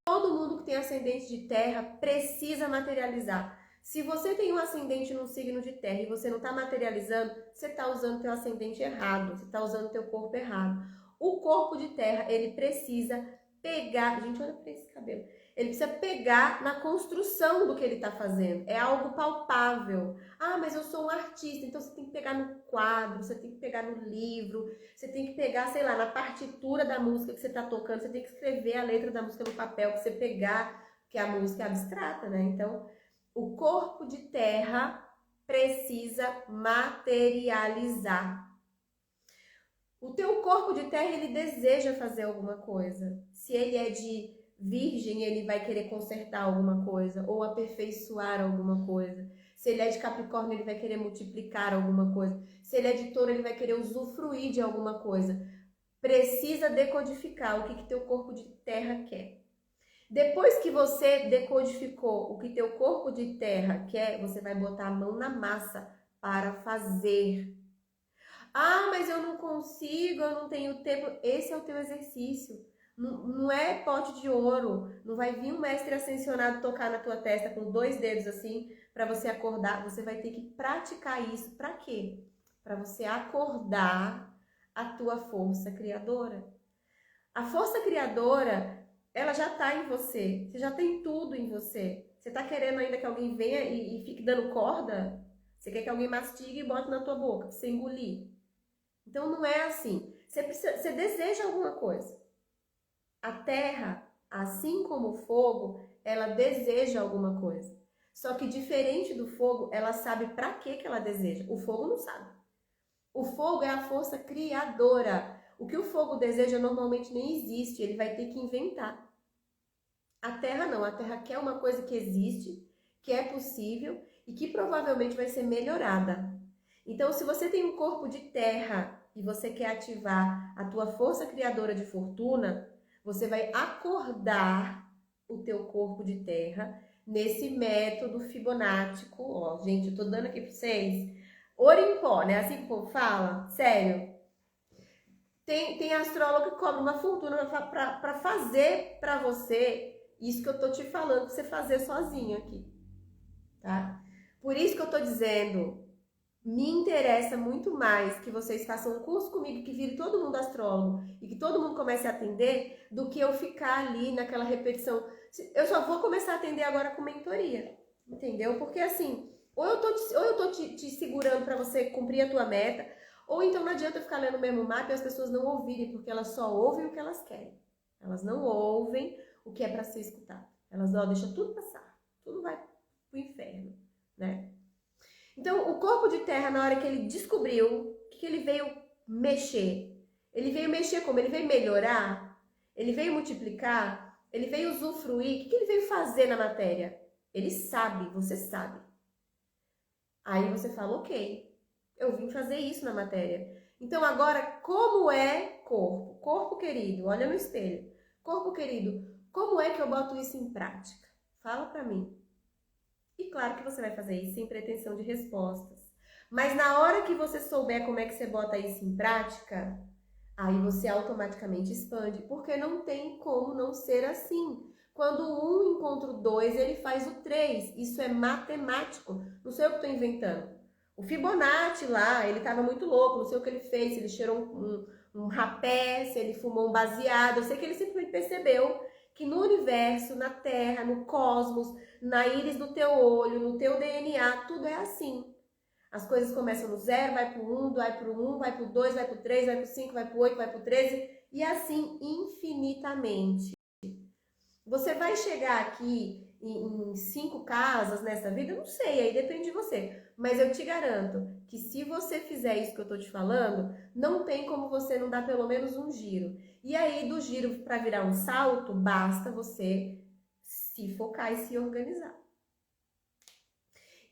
Speaker 1: Todo mundo que tem ascendente de terra precisa materializar. Se você tem um ascendente num signo de terra e você não está materializando, você está usando teu ascendente errado, você está usando teu corpo errado. O corpo de terra, ele precisa pegar... Gente, olha para esse cabelo. Ele precisa pegar na construção do que ele está fazendo. É algo palpável. Ah, mas eu sou um artista, então você tem que pegar no quadro, você tem que pegar no livro, você tem que pegar, sei lá, na partitura da música que você está tocando, você tem que escrever a letra da música no papel para você pegar, porque a música é abstrata, né? Então, o corpo de terra precisa materializar. O teu corpo de terra, ele deseja fazer alguma coisa. Se ele é de Virgem, ele vai querer consertar alguma coisa ou aperfeiçoar alguma coisa. Se ele é de Capricórnio, ele vai querer multiplicar alguma coisa. Se ele é de Touro, ele vai querer usufruir de alguma coisa. Precisa decodificar o que teu corpo de terra quer. Depois que você decodificou o que teu corpo de terra quer, você vai botar a mão na massa para fazer. Ah, mas eu não consigo, eu não tenho tempo. Esse é o teu exercício. Não é pote de ouro. Não vai vir um mestre ascensionado tocar na tua testa com 2 dedos assim para você acordar. Você vai ter que praticar isso. Para quê? Para você acordar a tua força criadora. A força criadora, ela já está em você. Você já tem tudo em você. Você está querendo ainda que alguém venha e fique dando corda? Você quer que alguém mastigue e bote na tua boca para você engolir? Então não é assim. Você deseja alguma coisa. A terra, assim como o fogo, ela deseja alguma coisa. Só que diferente do fogo, ela sabe para que ela deseja. O fogo não sabe. O fogo é a força criadora. O que o fogo deseja normalmente nem existe, ele vai ter que inventar. A terra não, a terra quer uma coisa que existe, que é possível e que provavelmente vai ser melhorada. Então, se você tem um corpo de terra e você quer ativar a tua força criadora de fortuna, você vai acordar o teu corpo de terra nesse método fibonático. Ó, gente, eu tô dando aqui para vocês. Ouro em pó, né? Assim que o povo fala. Sério. Tem astrólogo que cobra uma fortuna para fazer para você isso que eu tô te falando, pra você fazer sozinho aqui. Tá? Por isso que eu tô dizendo, me interessa muito mais que vocês façam um curso comigo, que vire todo mundo astrólogo e que todo mundo comece a atender, do que eu ficar ali naquela repetição. Eu só vou começar a atender agora com mentoria, entendeu? Porque assim, ou eu tô te segurando para você cumprir a tua meta, ou então não adianta eu ficar lendo o mesmo mapa e as pessoas não ouvirem, porque elas só ouvem o que elas querem. Elas não ouvem o que é para ser escutado. Elas, deixam tudo passar, tudo vai pro inferno, né? Então, o corpo de terra, na hora que ele descobriu, o que ele veio mexer? Ele veio mexer como? Ele veio melhorar? Ele veio multiplicar? Ele veio usufruir? O que ele veio fazer na matéria? Ele sabe, você sabe. Aí você fala, ok, eu vim fazer isso na matéria. Então, agora, como é corpo? Corpo querido, olha no espelho. Corpo querido, como é que eu boto isso em prática? Fala pra mim. E claro que você vai fazer isso sem pretensão de respostas. Mas na hora que você souber como é que você bota isso em prática, aí você automaticamente expande, porque não tem como não ser assim. Quando um encontra o 2, ele faz o 3. Isso é matemático. Não sei eu que estou inventando. O Fibonacci lá, ele estava muito louco, não sei o que ele fez, se ele cheirou um rapé, se ele fumou um baseado. Eu sei que ele simplesmente percebeu que no universo, na Terra, no cosmos, na íris do teu olho, no teu DNA, tudo é assim. As coisas começam no 0, vai pro 1, vai pro 1, vai pro 2, vai pro 3, vai pro 5, vai pro 8, vai pro 13 e assim infinitamente. Você vai chegar aqui em 5 casas nessa vida? Não sei, aí depende de você. Mas eu te garanto que se você fizer isso que eu tô te falando, não tem como você não dar pelo menos um giro. E aí, do giro para virar um salto, basta você se focar e se organizar.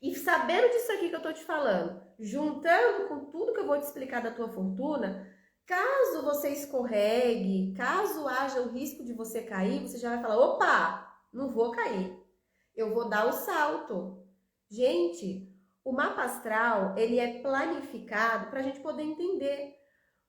Speaker 1: E sabendo disso aqui que eu tô te falando, juntando com tudo que eu vou te explicar da tua fortuna, caso você escorregue, caso haja o risco de você cair, você já vai falar, opa, não vou cair, eu vou dar o salto. Gente, o mapa astral, ele é planificado para a gente poder entender.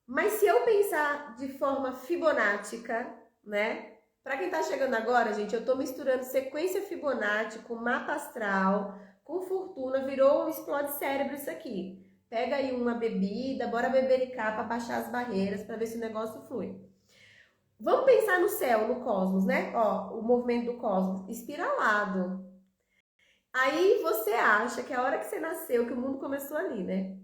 Speaker 1: Mas se eu pensar de forma fibonática, né? Para quem tá chegando agora, gente, eu tô misturando sequência Fibonacci com mapa astral, com fortuna, virou um explode cérebro isso aqui. Pega aí uma bebida, bora bebericar para baixar as barreiras, para ver se o negócio flui. Vamos pensar no céu, no cosmos, né? Ó, o movimento do cosmos, espiralado. Aí você acha que a hora que você nasceu, que o mundo começou ali, né?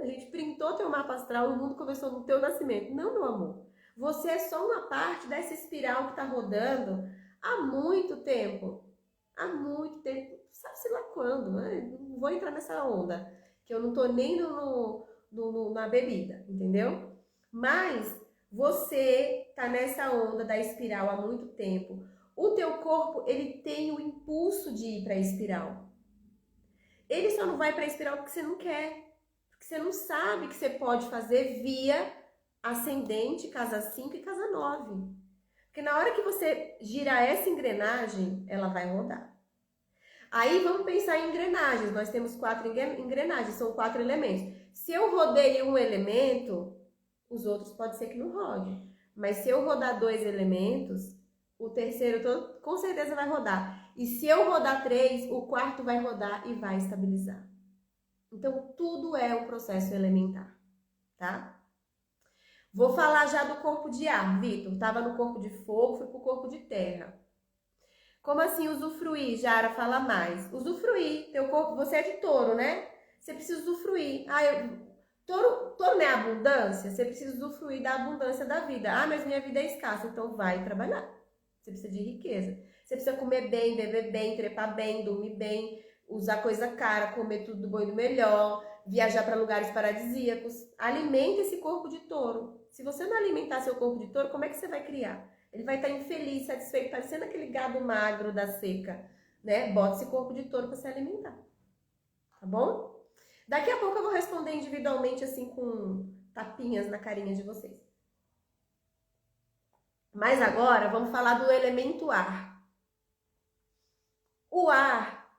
Speaker 1: A gente printou teu mapa astral, o mundo começou no teu nascimento. Não, meu amor. Você é só uma parte dessa espiral que tá rodando há muito tempo. Há muito tempo. Sabe-se lá quando, né? Não vou entrar nessa onda, que eu não tô nem na bebida, entendeu? Mas você tá nessa onda da espiral há muito tempo. O teu corpo, ele tem o impulso de ir para a espiral. Ele só não vai para a espiral porque você não quer. Porque você não sabe que você pode fazer via ascendente, casa 5 e casa 9. Porque na hora que você girar essa engrenagem, ela vai rodar. Aí vamos pensar em engrenagens. Nós temos 4 engrenagens, são 4 elementos. Se eu rodei um elemento, os outros pode ser que não rode. Mas se eu rodar 2 elementos, o terceiro com certeza vai rodar. E se eu rodar 3, o quarto vai rodar e vai estabilizar. Então, tudo é um processo elementar, tá? Vou falar já do corpo de ar, Vitor. Tava no corpo de fogo, fui pro corpo de terra. Como assim usufruir? Jara, fala mais. Usufruir. Teu corpo, você é de touro, né? Você precisa usufruir. Touro não é abundância? Você precisa usufruir da abundância da vida. Ah, mas minha vida é escassa, então vai trabalhar. Você precisa de riqueza. Você precisa comer bem, beber bem, trepar bem, dormir bem, usar coisa cara, comer tudo do bom e do melhor, viajar para lugares paradisíacos. Alimenta esse corpo de touro. Se você não alimentar seu corpo de touro, como é que você vai criar? Ele vai estar infeliz, satisfeito, parecendo aquele gado magro da seca, né? Bota esse corpo de touro para se alimentar. Tá bom? Daqui a pouco eu vou responder individualmente, assim, com tapinhas na carinha de vocês. Mas agora, vamos falar do elemento ar. O ar,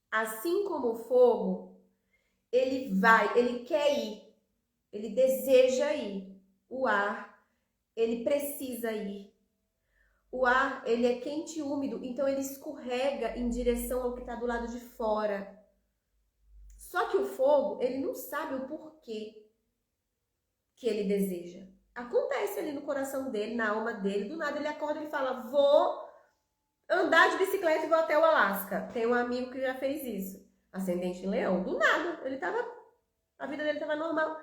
Speaker 1: assim como o fogo, ele quer ir, ele deseja ir. O ar, ele precisa ir. O ar, ele é quente e úmido, então ele escorrega em direção ao que está do lado de fora. Só que o fogo, ele não sabe o porquê que ele deseja. Acontece ali no coração dele, na alma dele, do nada ele acorda e ele fala, vou andar de bicicleta e vou até o Alasca. Tem um amigo que já fez isso, ascendente em Leão. Do nada, a vida dele estava normal.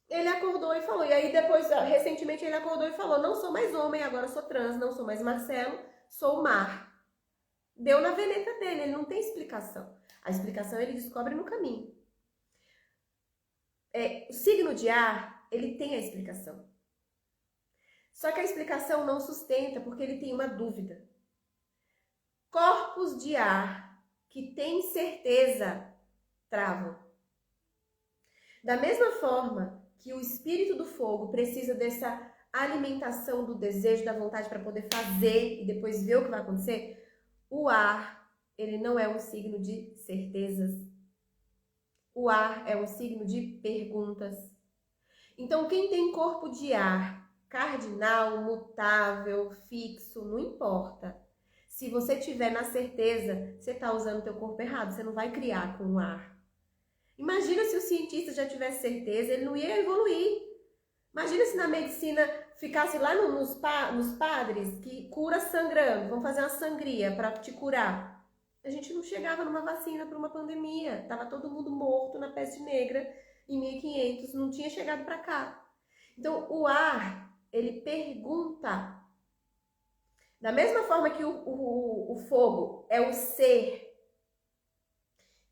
Speaker 1: Ele acordou e falou, e aí depois, recentemente ele acordou e falou, não sou mais homem, agora sou trans, não sou mais Marcelo, sou mar. Deu na veneta dele, ele não tem explicação. A explicação ele descobre no caminho. O signo de ar, ele tem a explicação. Só que a explicação não sustenta porque ele tem uma dúvida. Corpos de ar que têm certeza travam. Da mesma forma que o espírito do fogo precisa dessa alimentação do desejo, da vontade para poder fazer e depois ver o que vai acontecer, o ar, ele não é um signo de certezas. O ar é um signo de perguntas. Então, quem tem corpo de ar, cardinal, mutável, fixo, não importa. Se você tiver na certeza, você está usando o teu corpo errado, você não vai criar com o ar. Imagina se o cientista já tivesse certeza, ele não ia evoluir. Imagina se na medicina ficasse lá nos padres que cura sangrando, vão fazer uma sangria para te curar. A gente não chegava numa vacina para uma pandemia, tava todo mundo morto na peste negra em 1500, não tinha chegado para cá. Então o ar, ele pergunta. Da mesma forma que o fogo é o ser,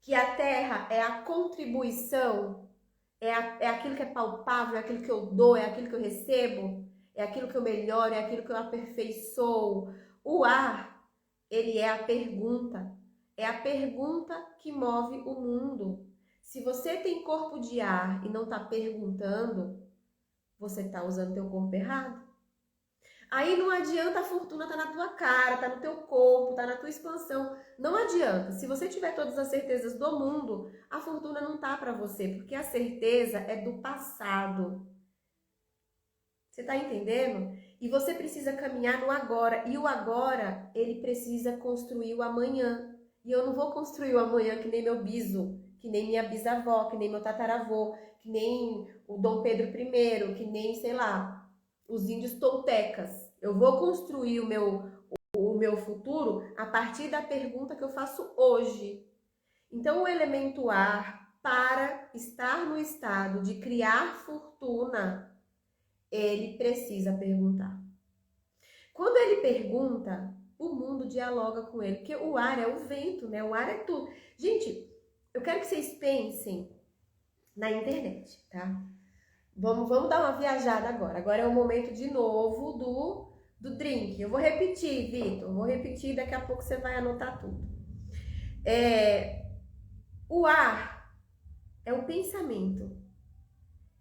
Speaker 1: que a terra é a contribuição, é aquilo que é palpável, é aquilo que eu dou, é aquilo que eu recebo, é aquilo que eu melhoro, é aquilo que eu aperfeiçoo. O ar, ele é a pergunta. É a pergunta que move o mundo. Se você tem corpo de ar e não está perguntando, você está usando teu corpo errado. Aí não adianta a fortuna tá na tua cara, tá no teu corpo, tá na tua expansão. Não adianta. Se você tiver todas as certezas do mundo, a fortuna não tá para você, porque a certeza é do passado. Você tá entendendo? E você precisa caminhar no agora. E o agora, ele precisa construir o amanhã. E eu não vou construir o amanhã que nem meu biso, que nem minha bisavó, que nem meu tataravô, que nem o Dom Pedro I, que nem, sei lá, os índios toltecas. Eu vou construir o meu futuro a partir da pergunta que eu faço hoje. Então, o elemento ar, para estar no estado de criar fortuna, ele precisa perguntar. Quando ele pergunta, o mundo dialoga com ele, porque o ar é o vento, né? O ar é tudo. Gente, eu quero que vocês pensem na internet, tá? Vamos dar uma viajada agora. Agora é o momento de novo do drink. Eu vou repetir, Vitor. Vou repetir, daqui a pouco você vai anotar tudo. O ar é o pensamento.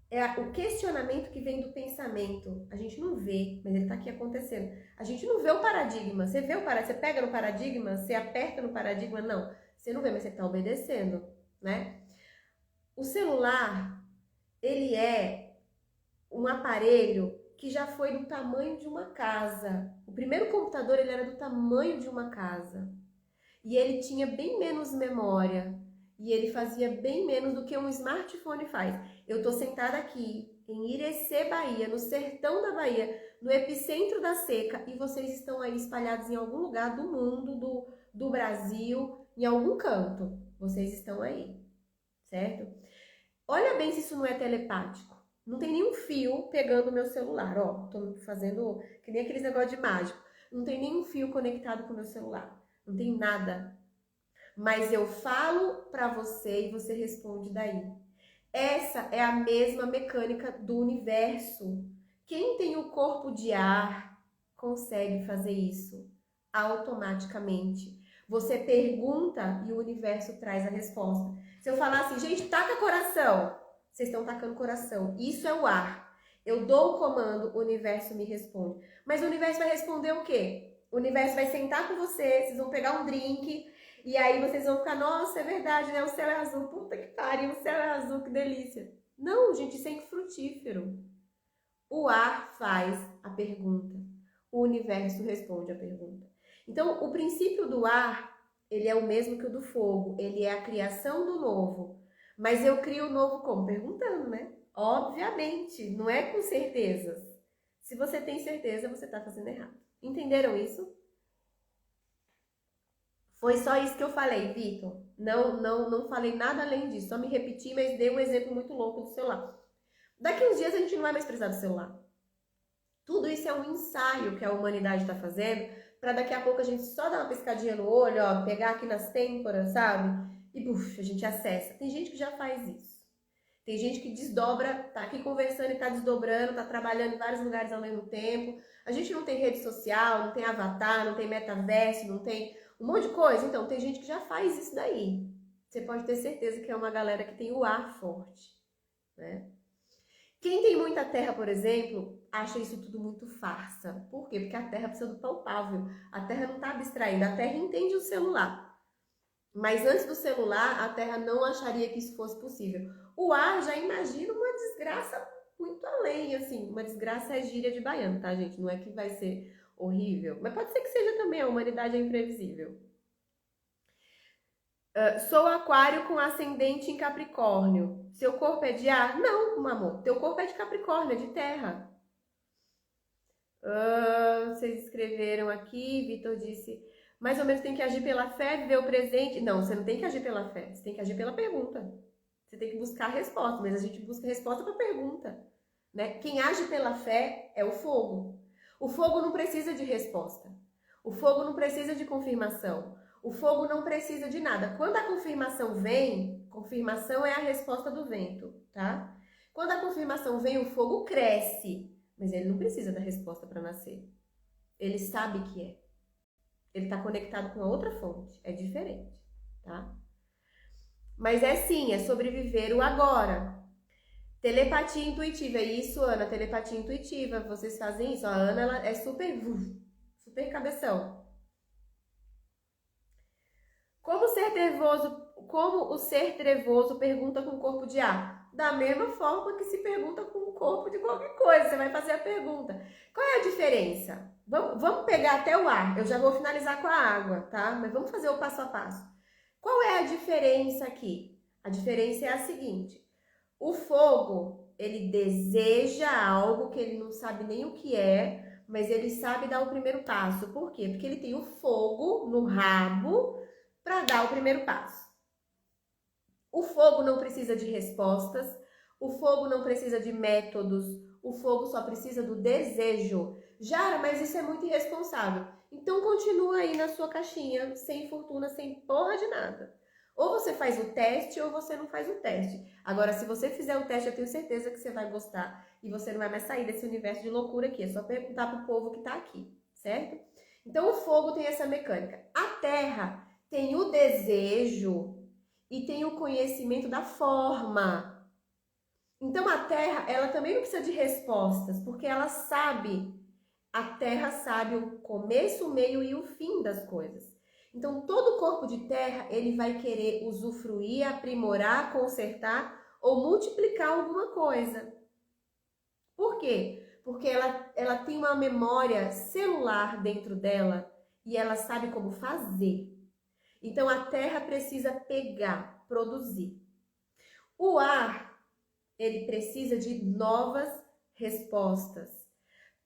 Speaker 1: É o questionamento que vem do pensamento. A gente não vê, mas ele está aqui acontecendo. A gente não vê o paradigma. Você vê o paradigma, você pega no paradigma, você aperta no paradigma, não. Você não vê, mas você está obedecendo, né? O celular, ele é um aparelho que já foi do tamanho de uma casa. O primeiro computador, ele era do tamanho de uma casa. E ele tinha bem menos memória. E ele fazia bem menos do que um smartphone faz. Eu tô sentada aqui em Irecê, Bahia, no sertão da Bahia, no epicentro da seca, e vocês estão aí espalhados em algum lugar do mundo, do Brasil, em algum canto. Vocês estão aí, certo? Olha bem se isso não é telepático. Não tem nenhum fio pegando o meu celular, ó. Tô fazendo que nem aqueles negócios de mágico. Não tem nenhum fio conectado com o meu celular. Não tem nada. Mas eu falo para você e você responde daí. Essa é a mesma mecânica do universo. Quem tem o corpo de ar consegue fazer isso automaticamente. Você pergunta e o universo traz a resposta. Se eu falar assim, gente, taca coração, vocês estão tacando coração. Isso é o ar. Eu dou o comando, o universo me responde. Mas o universo vai responder o quê? O universo vai sentar com vocês vão pegar um drink, e aí vocês vão ficar, nossa, é verdade, né? O céu é azul, puta que pariu, o céu é azul, que delícia. Não, gente, isso é infrutífero. O ar faz a pergunta, o universo responde a pergunta. Então, o princípio do ar, ele é o mesmo que o do fogo, ele é a criação do novo. Mas eu crio o novo como? Perguntando, né? Obviamente, não é com certezas. Se você tem certeza, você está fazendo errado. Entenderam isso? Foi só isso que eu falei, Vitor. Não falei nada além disso. Só me repeti, mas dei um exemplo muito louco do celular. Daqui uns dias a gente não vai mais precisar do celular. Tudo isso é um ensaio que a humanidade está fazendo para daqui a pouco a gente só dar uma piscadinha no olho, ó, pegar aqui nas têmporas, sabe? E buf, a gente acessa. Tem gente que já faz isso. Tem gente que desdobra, tá aqui conversando e tá desdobrando, tá trabalhando em vários lugares ao mesmo tempo. A gente não tem rede social, não tem avatar, não tem metaverso, não tem um monte de coisa. Então, tem gente que já faz isso daí. Você pode ter certeza que é uma galera que tem o ar forte, né? Quem tem muita terra, por exemplo, acha isso tudo muito farsa. Por quê? Porque a terra precisa do palpável. A terra não está abstraindo, a terra entende o celular. Mas antes do celular, a terra não acharia que isso fosse possível. O ar já imagina uma desgraça muito além, assim. Uma desgraça é gíria de baiano, tá, gente? Não é que vai ser horrível. Mas pode ser que seja também, a humanidade é imprevisível. Sou aquário com ascendente em Capricórnio. Seu corpo é de ar? Não, meu amor. Teu corpo é de Capricórnio, é de terra. Vocês escreveram aqui, Vitor disse, mais ou menos tem que agir pela fé, viver o presente. Não, você não tem que agir pela fé, você tem que agir pela pergunta. Você tem que buscar a resposta, mas a gente busca a resposta para a pergunta. Né? Quem age pela fé é o fogo. O fogo não precisa de resposta. O fogo não precisa de confirmação. O fogo não precisa de nada. Quando a confirmação vem, confirmação é a resposta do vento, tá? Quando a confirmação vem, o fogo cresce, mas ele não precisa da resposta para nascer. Ele sabe que é. Ele está conectado com a outra fonte. É diferente, tá? Mas é sim, é sobreviver o agora. Telepatia intuitiva, é isso, Ana, telepatia intuitiva, vocês fazem isso. A Ana, ela é super cabeção. Como o ser trevoso pergunta com o corpo de ar? Da mesma forma que se pergunta com o corpo de qualquer coisa, você vai fazer a pergunta. Qual é a diferença? Vamos pegar até o ar, eu já vou finalizar com a água, tá? Mas vamos fazer o passo a passo. Qual é a diferença aqui? A diferença é a seguinte, o fogo, ele deseja algo que ele não sabe nem o que é, mas ele sabe dar o primeiro passo. Por quê? Porque ele tem o fogo no rabo para dar o primeiro passo. O fogo não precisa de respostas, o fogo não precisa de métodos, o fogo só precisa do desejo. Jara, mas isso é muito irresponsável. Então continua aí na sua caixinha, sem fortuna, sem porra de nada. Ou você faz o teste ou você não faz o teste. Agora, se você fizer o teste, eu tenho certeza que você vai gostar e você não vai mais sair desse universo de loucura aqui. É só perguntar pro povo que tá aqui, certo? Então, o fogo tem essa mecânica. A terra tem o desejo e tem o conhecimento da forma. Então, a terra, ela também não precisa de respostas, porque ela sabe, a terra sabe o começo, o meio e o fim das coisas. Então, todo corpo de terra, ele vai querer usufruir, aprimorar, consertar ou multiplicar alguma coisa. Por quê? Porque ela tem uma memória celular dentro dela e ela sabe como fazer. Então a terra precisa pegar, produzir. O ar, ele precisa de novas respostas.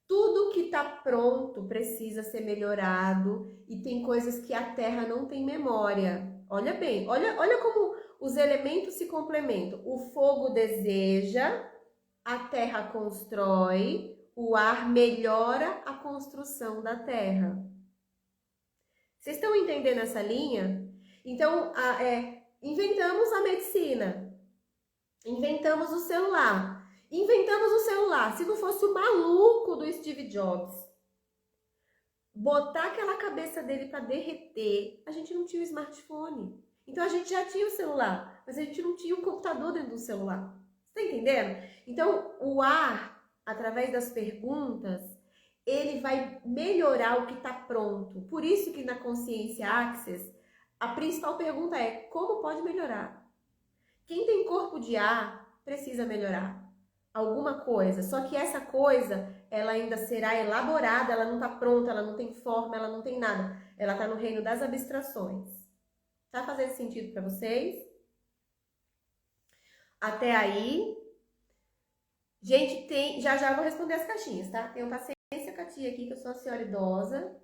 Speaker 1: Tudo que está pronto precisa ser melhorado e tem coisas que a terra não tem memória. Olha bem, olha como os elementos se complementam. O fogo deseja, a terra constrói, o ar melhora a construção da terra. Vocês estão entendendo essa linha? Então, inventamos a medicina, inventamos o celular. Inventamos o celular. Se não fosse o maluco do Steve Jobs botar aquela cabeça dele para derreter, a gente não tinha o smartphone. Então a gente já tinha o celular, mas a gente não tinha um computador dentro do celular. Você tá entendendo? Então o ar, através das perguntas, ele vai melhorar o que está pronto. Por isso que na Consciência Access, a principal pergunta é: como pode melhorar? Quem tem corpo de ar precisa melhorar alguma coisa, só que essa coisa, ela ainda será elaborada, ela não está pronta, ela não tem forma, ela não tem nada. Ela está no reino das abstrações. Tá fazendo sentido para vocês? Até aí? Gente, já vou responder as caixinhas, tá? Tenham paciência com a tia aqui, que eu sou a senhora idosa.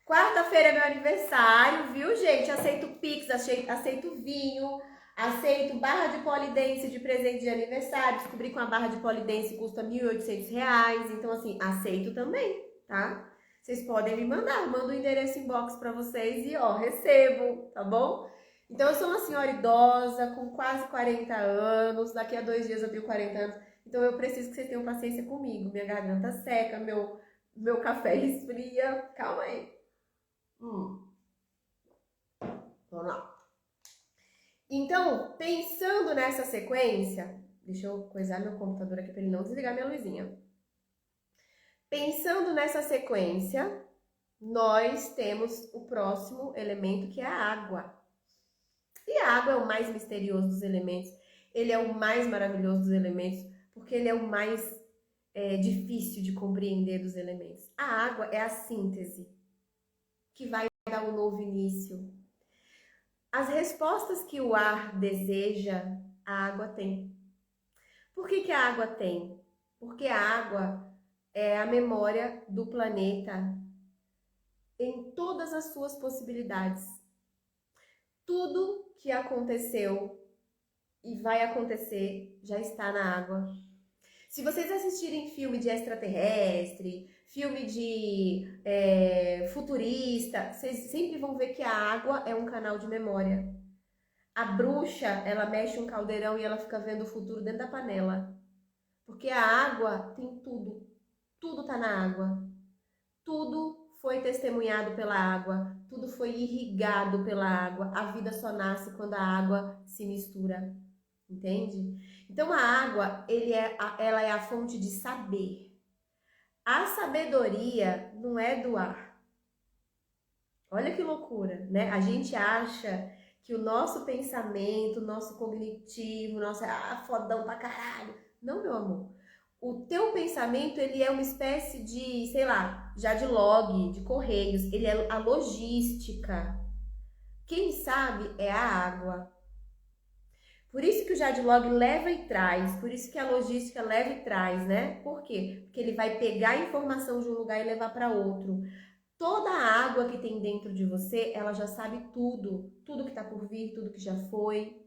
Speaker 1: Quarta-feira é meu aniversário, viu, gente? Aceito Pix, aceito vinho, aceito barra de polidense de presente de aniversário. Descobri que uma barra de polidense custa R$ 1.800. Então, assim, aceito também, tá? Vocês podem me mandar. Mando o endereço inbox pra vocês e, ó, recebo, tá bom? Então, eu sou uma senhora idosa, com quase 40 anos. Daqui a 2 dias eu tenho 40 anos. Então, eu preciso que vocês tenham paciência comigo. Minha garganta seca, meu café esfria. Calma aí. Vamos lá. Então, pensando nessa sequência, deixa eu coisar meu computador aqui para ele não desligar minha luzinha. Pensando nessa sequência, nós temos o próximo elemento, que é a água. E a água é o mais misterioso dos elementos, ele é o mais maravilhoso dos elementos, porque ele é o mais difícil de compreender dos elementos. A água é a síntese, que vai dar um novo início. As respostas que o ar deseja, a água tem. Por que a água tem? Porque a água é a memória do planeta em todas as suas possibilidades. Tudo que aconteceu e vai acontecer já está na água. Se vocês assistirem filme de extraterrestre, filme de futurista, vocês sempre vão ver que a água é um canal de memória. A bruxa, ela mexe um caldeirão e ela fica vendo o futuro dentro da panela. Porque a água tem tudo. Tudo tá na água. Tudo foi testemunhado pela água. Tudo foi irrigado pela água. A vida só nasce quando a água se mistura. Entende? Então a água, ela é a fonte de saber. A sabedoria não é do ar. Olha que loucura, né? A gente acha que o nosso pensamento, o nosso cognitivo, nosso fodão pra caralho. Não, meu amor. O teu pensamento, ele é uma espécie de, sei lá, já de log, de correios. Ele é a logística. Quem sabe é a água. Por isso que o Jadlog leva e traz, por isso que a logística leva e traz, né? Por quê? Porque ele vai pegar a informação de um lugar e levar para outro. Toda a água que tem dentro de você, ela já sabe tudo. Tudo que está por vir, tudo que já foi.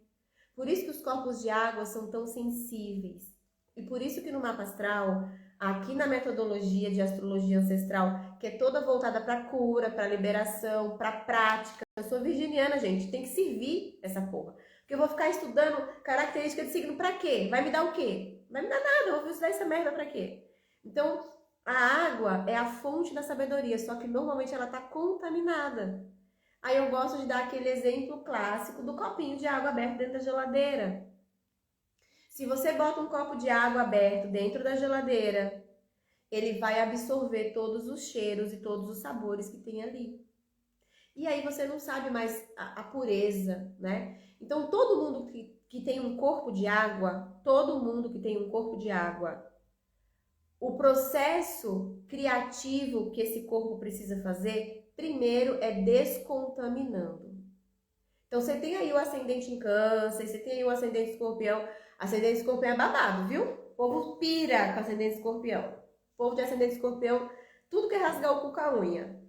Speaker 1: Por isso que os corpos de água são tão sensíveis. E por isso que no mapa astral, aqui na metodologia de astrologia ancestral, que é toda voltada para cura, para liberação, para prática. Eu sou virginiana, gente, tem que servir essa porra. Porque eu vou ficar estudando característica de signo pra quê? Vai me dar o quê? Vai me dar nada, eu vou estudar essa merda pra quê? Então, a água é a fonte da sabedoria, só que normalmente ela tá contaminada. Aí eu gosto de dar aquele exemplo clássico do copinho de água aberto dentro da geladeira. Se você bota um copo de água aberto dentro da geladeira, ele vai absorver todos os cheiros e todos os sabores que tem ali. E aí você não sabe mais a pureza, né? Então todo mundo que tem um corpo de água, todo mundo que tem um corpo de água, o processo criativo que esse corpo precisa fazer, primeiro é descontaminando. Então, você tem aí o ascendente em Câncer, você tem aí o ascendente escorpião. Ascendente escorpião é babado, viu? O povo pira com ascendente escorpião. O povo de ascendente escorpião, tudo que é rasgar o cu com a unha.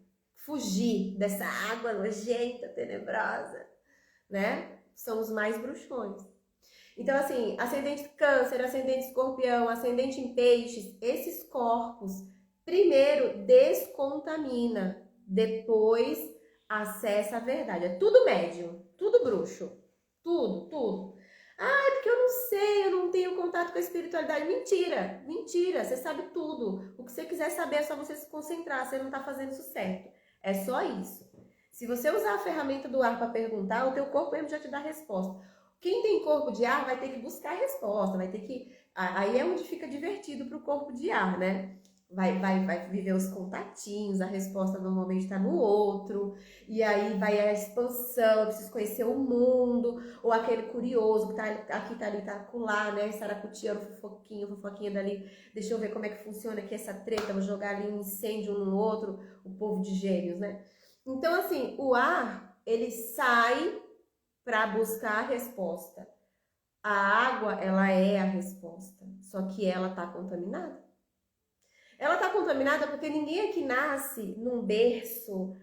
Speaker 1: Fugir dessa água nojenta, tenebrosa, né? São os mais bruxões. Então, assim, ascendente Câncer, ascendente escorpião, ascendente em peixes, esses corpos, primeiro descontamina, depois acessa a verdade. É tudo médium, tudo bruxo, tudo. Ah, é porque eu não sei, eu não tenho contato com a espiritualidade. Mentira, você sabe tudo. O que você quiser saber é só você se concentrar, você não tá fazendo isso certo. É só isso. Se você usar a ferramenta do ar para perguntar, o teu corpo mesmo já te dá a resposta. Quem tem corpo de ar vai ter que buscar a resposta, vai ter que... Aí é onde fica divertido para o corpo de ar, né? Vai viver os contatinhos, a resposta normalmente está no outro, e aí vai a expansão, eu preciso conhecer o mundo, ou aquele curioso que tá aqui, tá ali, tá acolá, né? Saracutiano, fofoquinha dali, deixa eu ver como é que funciona aqui essa treta, vou jogar ali um incêndio um no outro, o povo de Gêmeos, né? Então, assim, o ar, ele sai para buscar a resposta. A água, ela é a resposta, só que ela está contaminada. Ela está contaminada porque ninguém aqui nasce num berço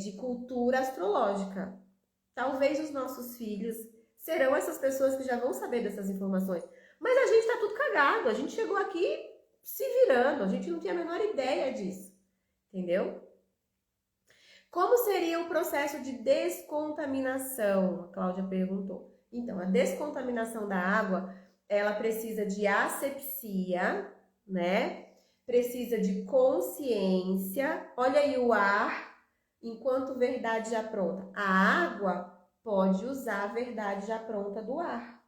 Speaker 1: de cultura astrológica. Talvez os nossos filhos serão essas pessoas que já vão saber dessas informações. Mas a gente está tudo cagado, a gente chegou aqui se virando, a gente não tinha a menor ideia disso, entendeu? Como seria o processo de descontaminação? A Cláudia perguntou. Então, a descontaminação da água, ela precisa de asepsia, né? Precisa de consciência. Olha aí o ar, enquanto verdade já pronta. A água pode usar a verdade já pronta do ar,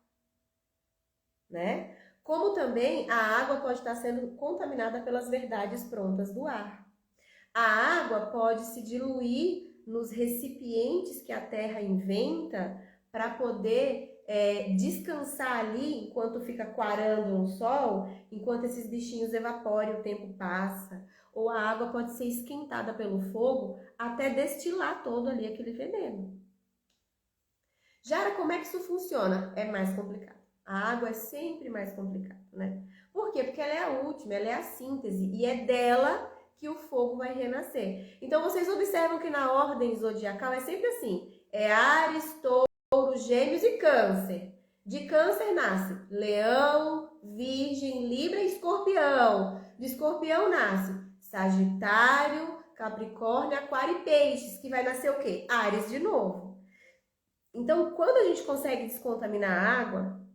Speaker 1: né? Como também a água pode estar sendo contaminada pelas verdades prontas do ar. A água pode se diluir nos recipientes que a Terra inventa para poder descansar ali enquanto fica quarando no sol, enquanto esses bichinhos evaporem, o tempo passa. Ou a água pode ser esquentada pelo fogo até destilar todo ali aquele veneno. Jara, como é que isso funciona? É mais complicado. A água é sempre mais complicada, né? Por quê? Porque ela é a última, ela é a síntese e é dela que o fogo vai renascer. Então, vocês observam que na ordem zodiacal é sempre assim. É Áries, Touro, Gêmeos e Câncer. De Câncer nasce Leão, Virgem, Libra e Escorpião. De Escorpião nasce Sagitário, Capricórnio, Aquário e Peixes. Que vai nascer o quê? Áries de novo. Então, quando a gente consegue descontaminar a água,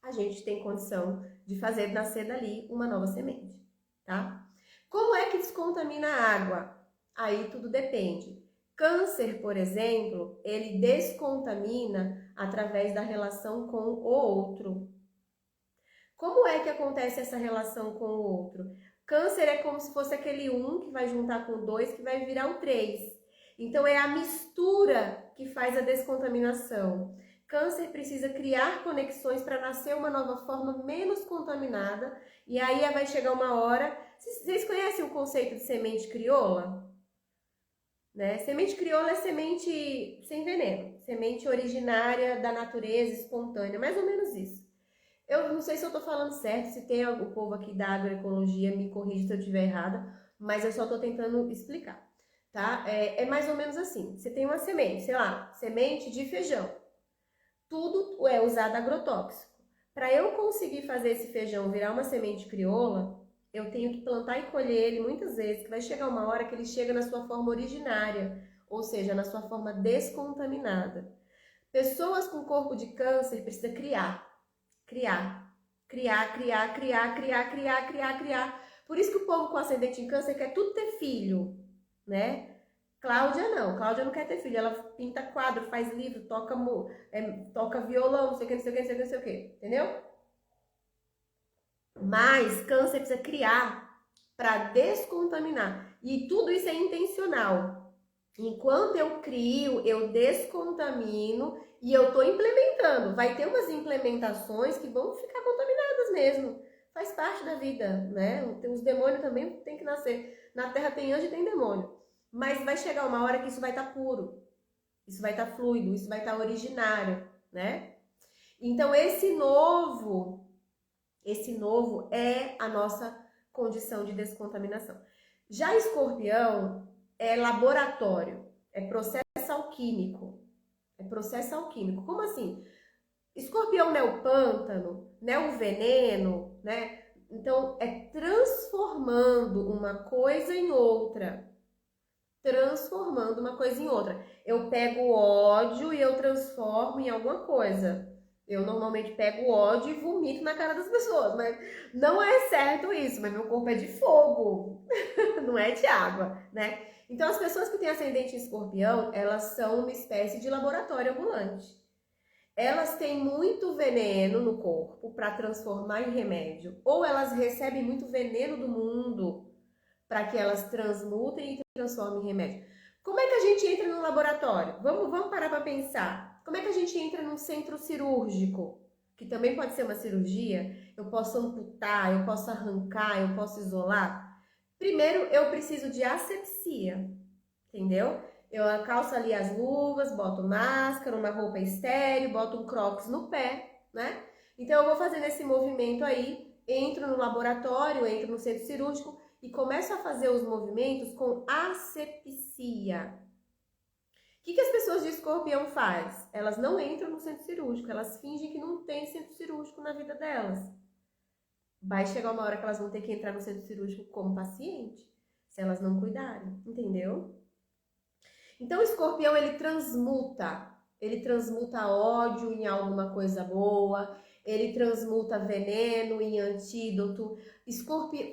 Speaker 1: a gente tem condição de fazer nascer dali uma nova semente, tá? Como é que descontamina a água? Aí tudo depende. Câncer, por exemplo, ele descontamina através da relação com o outro. Como é que acontece essa relação com o outro? Câncer é como se fosse aquele 1 que vai juntar com o 2 que vai virar o 3. Então é a mistura que faz a descontaminação. Câncer precisa criar conexões para nascer uma nova forma menos contaminada. E aí vai chegar uma hora... Vocês conhecem o conceito de semente crioula? Né? Semente crioula é semente sem veneno. Semente originária da natureza, espontânea. Mais ou menos isso. Eu não sei se eu estou falando certo, se tem o povo aqui da agroecologia, me corrija se eu estiver errada, mas eu só estou tentando explicar. Tá? É mais ou menos assim. Você tem uma semente, sei lá, semente de feijão. Tudo é usado agrotóxico. Para eu conseguir fazer esse feijão virar uma semente crioula, eu tenho que plantar e colher ele muitas vezes, que vai chegar uma hora que ele chega na sua forma originária, ou seja, na sua forma descontaminada. Pessoas com corpo de câncer precisam criar. Por isso que o povo com ascendente em câncer quer tudo ter filho, né? Cláudia não quer ter filho, ela pinta quadro, faz livro, toca violão, não sei o que, entendeu? Mas câncer precisa criar para descontaminar. E tudo isso é intencional. Enquanto eu crio, eu descontamino E eu tô implementando. Vai ter umas implementações que vão ficar contaminadas mesmo. Faz parte da vida, né? Os demônios também tem que nascer. Na Terra tem anjo e tem demônio. Mas vai chegar uma hora que isso vai estar puro. Isso vai estar fluido, isso vai estar originário, né? Então esse novo é a nossa condição de descontaminação. Já Escorpião é laboratório, é processo alquímico. É processo alquímico. Como assim? Escorpião não é o pântano, não é o veneno, né? Então, é transformando uma coisa em outra. Transformando uma coisa em outra. Eu pego o ódio e eu transformo em alguma coisa. Eu normalmente pego o ódio e vomito na cara das pessoas, mas não é certo isso, mas meu corpo é de fogo, não é de água, né? Então, as pessoas que têm ascendente em Escorpião, elas são uma espécie de laboratório ambulante. Elas têm muito veneno no corpo para transformar em remédio, ou elas recebem muito veneno do mundo para que elas transmutem e transformem em remédio. Como é que a gente entra num laboratório? Vamos parar para pensar. Como é que a gente entra num centro cirúrgico? Que também pode ser uma cirurgia. Eu posso amputar, eu posso arrancar, eu posso isolar. Primeiro, eu preciso de asepsia, entendeu? Eu calço ali as luvas, boto máscara, uma roupa estéril, boto um crocs no pé, né? Então eu vou fazendo esse movimento aí, entro no laboratório, entro no centro cirúrgico e começo a fazer os movimentos com asepsia. O que as pessoas de Escorpião fazem? Elas não entram no centro cirúrgico, elas fingem que não tem centro cirúrgico na vida delas. Vai chegar uma hora que elas vão ter que entrar no centro cirúrgico como paciente, se elas não cuidarem, entendeu? Então, o Escorpião, ele transmuta ódio em alguma coisa boa, ele transmuta veneno em antídoto.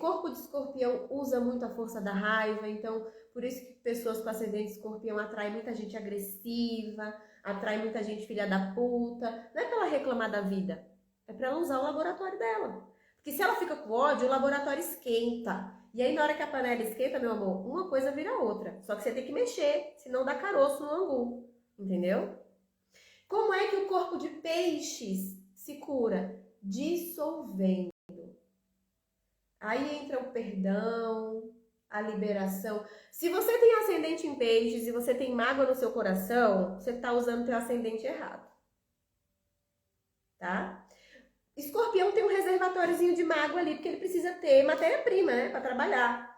Speaker 1: Corpo de Escorpião usa muito a força da raiva, então, por isso que pessoas com ascendente Escorpião atraem muita gente agressiva, atrai muita gente filha da puta. Não é pra ela reclamar da vida, é pra ela usar o laboratório dela. Porque se ela fica com ódio, o laboratório esquenta. E aí, na hora que a panela esquenta, meu amor, uma coisa vira outra. Só que você tem que mexer, senão dá caroço no angu. Entendeu? Como é que o corpo de peixes se cura? Dissolvendo. Aí entra o perdão, a liberação. Se você tem ascendente em peixes e você tem mágoa no seu coração, você está usando o seu ascendente errado. Tá? Escorpião tem um reservatóriozinho de mágoa ali, porque ele precisa ter matéria-prima, né, para trabalhar.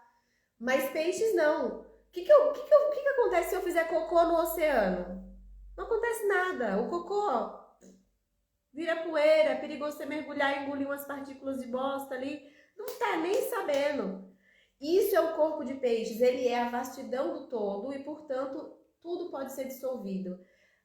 Speaker 1: Mas peixes não. O que acontece se eu fizer cocô no oceano? Não acontece nada. O cocô vira poeira, é perigoso você mergulhar e engolir umas partículas de bosta ali. Não tá nem sabendo. Isso é o corpo de peixes. Ele é a vastidão do todo e, portanto, tudo pode ser dissolvido.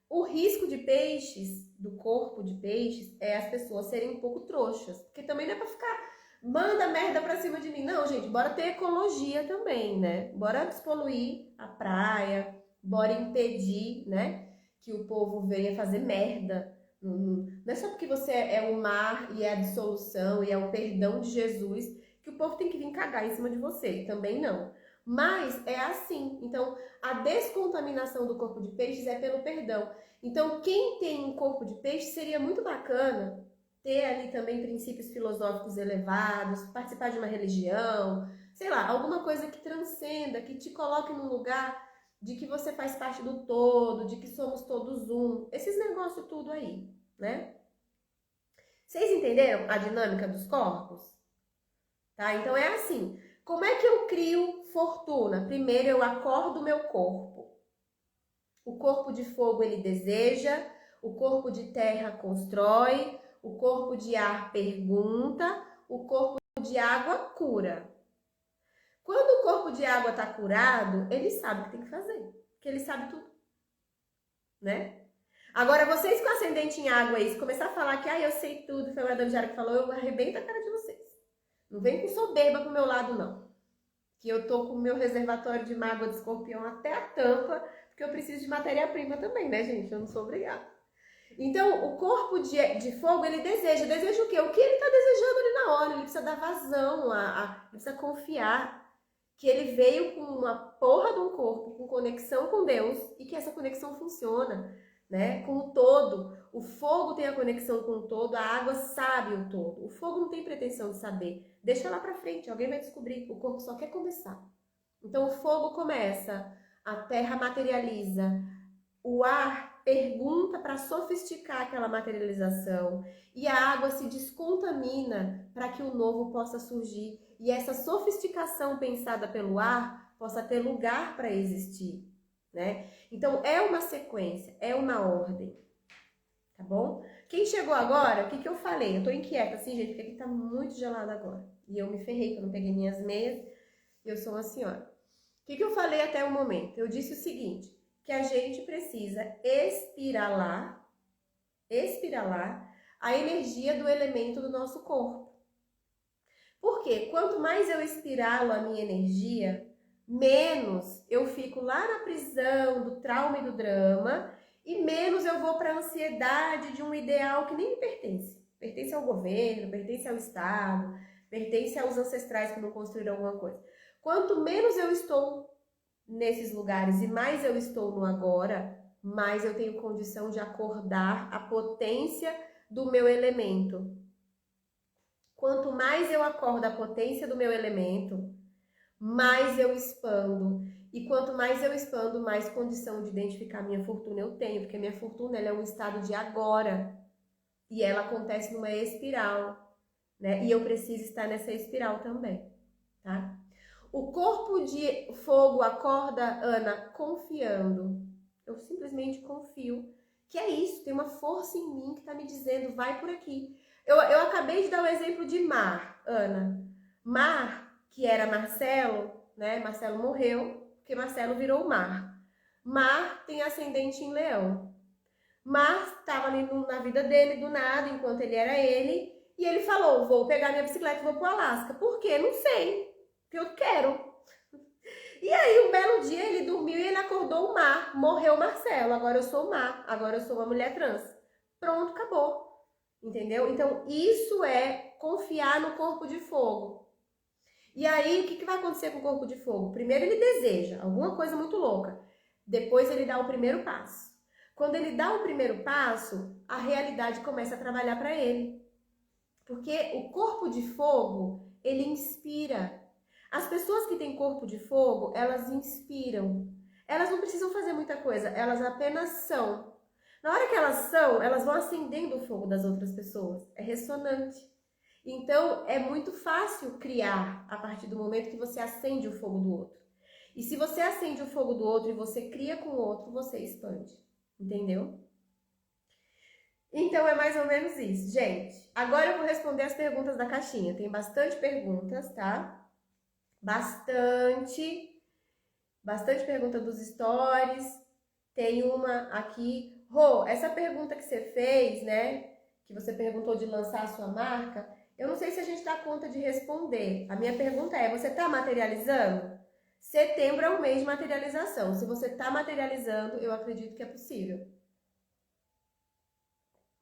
Speaker 1: O risco de peixes, do corpo de peixes, é as pessoas serem um pouco trouxas. Porque também não é pra ficar, manda merda pra cima de mim. Não, gente, bora ter ecologia também, né? Bora despoluir a praia, bora impedir, né, que o povo venha fazer merda. Não é só porque você é o mar e é a dissolução e é o perdão de Jesus que o povo tem que vir cagar em cima de você. Também não. Mas é assim. Então, a descontaminação do corpo de peixes é pelo perdão. Então, quem tem um corpo de peixe seria muito bacana ter ali também princípios filosóficos elevados, participar de uma religião, sei lá, alguma coisa que transcenda, que te coloque num lugar de que você faz parte do todo, de que somos todos um. Esses negócios tudo aí, né? Vocês entenderam a dinâmica dos corpos? Tá? Então é assim. Como é que eu crio fortuna? Primeiro eu acordo o meu corpo. O corpo de fogo ele deseja, o corpo de terra constrói, o corpo de ar pergunta, o corpo de água cura. Quando o corpo de água está curado, ele sabe o que tem que fazer, porque ele sabe tudo, né? Agora, vocês com ascendente em água aí, se começar a falar que eu sei tudo, foi o Madame Jara que falou, eu arrebento a cara de vocês. Não vem com soberba pro meu lado, não. Que eu tô com o meu reservatório de mágoa de Escorpião até a tampa, porque eu preciso de matéria-prima também, né, gente? Eu não sou obrigada. Então, o corpo de fogo, ele deseja o quê? O que ele tá desejando ali na hora, ele precisa dar vazão, ele precisa confiar que ele veio com uma porra de um corpo, com conexão com Deus, e que essa conexão funciona. né? Com o todo. O fogo tem a conexão com o todo, a água sabe o todo. O fogo não tem pretensão de saber. Deixa lá pra frente, alguém vai descobrir. O corpo só quer começar. Então o fogo começa, a terra materializa, o ar pergunta para sofisticar aquela materialização e a água se descontamina para que o novo possa surgir e essa sofisticação pensada pelo ar possa ter lugar para existir, né? Então é uma sequência, é uma ordem, tá bom? Quem chegou agora, o que eu falei? Eu tô inquieta assim, gente, porque aqui tá muito gelado agora e eu me ferrei que eu não peguei minhas meias e eu sou uma senhora. O que eu falei até o momento? Eu disse o seguinte, que a gente precisa espiralar a energia do elemento do nosso corpo. Porque quanto mais eu espiralo a minha energia, menos eu fico lá na prisão do trauma e do drama e menos eu vou para a ansiedade de um ideal que nem me pertence. Pertence ao governo, pertence ao Estado, pertence aos ancestrais que não construíram alguma coisa. Quanto menos eu estou nesses lugares e mais eu estou no agora, mais eu tenho condição de acordar a potência do meu elemento. Quanto mais eu acordo a potência do meu elemento, mais eu expando. E quanto mais eu expando, mais condição de identificar minha fortuna eu tenho, porque minha fortuna ela é um estado de agora. E ela acontece numa espiral, né? E eu preciso estar nessa espiral também, tá? O corpo de fogo acorda, Ana, confiando. Eu simplesmente confio que é isso, tem uma força em mim que está me dizendo, vai por aqui. Eu acabei de dar o exemplo de Mar, Ana. Mar, que era Marcelo, né? Marcelo morreu, porque Marcelo virou Mar. Mar tem ascendente em Leão. Mar estava ali na vida dele, do nada, enquanto ele era ele, e ele falou, vou pegar minha bicicleta e vou pro Alasca. Por quê? Não sei. Que eu quero. E aí, um belo dia, ele dormiu e ele acordou o Mar. Morreu o Marcelo. Agora eu sou o Mar. Agora eu sou uma mulher trans. Pronto, acabou. Entendeu? Então, isso é confiar no corpo de fogo. E aí, o que vai acontecer com o corpo de fogo? Primeiro, ele deseja alguma coisa muito louca. Depois, ele dá o primeiro passo. Quando ele dá o primeiro passo, a realidade começa a trabalhar para ele. Porque o corpo de fogo, ele inspira. As pessoas que têm corpo de fogo, elas inspiram. Elas não precisam fazer muita coisa, elas apenas são. Na hora que elas são, elas vão acendendo o fogo das outras pessoas. É ressonante. Então, é muito fácil criar a partir do momento que você acende o fogo do outro. E se você acende o fogo do outro e você cria com o outro, você expande. Entendeu? Então, é mais ou menos isso. Gente, agora eu vou responder as perguntas da caixinha. Tem bastante perguntas, tá? Bastante pergunta dos stories. Tem uma aqui. Rô, essa pergunta que você fez, né? Que você perguntou de lançar a sua marca. Eu não sei se a gente dá conta de responder. A minha pergunta é, você tá materializando? Setembro é um mês de materialização. Se você tá materializando, eu acredito que é possível.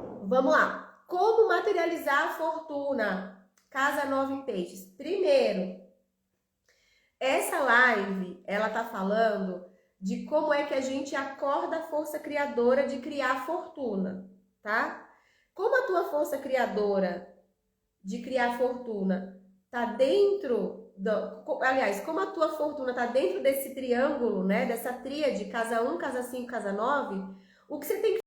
Speaker 1: Vamos lá. Como materializar a fortuna? Casa Nova em Peixes. Primeiro, essa live, ela tá falando de como é que a gente acorda a força criadora de criar fortuna, tá? Como a tua força criadora de criar fortuna tá dentro aliás, como a tua fortuna tá dentro desse triângulo, né, dessa tríade, casa 1, casa 5, casa 9, o que você tem que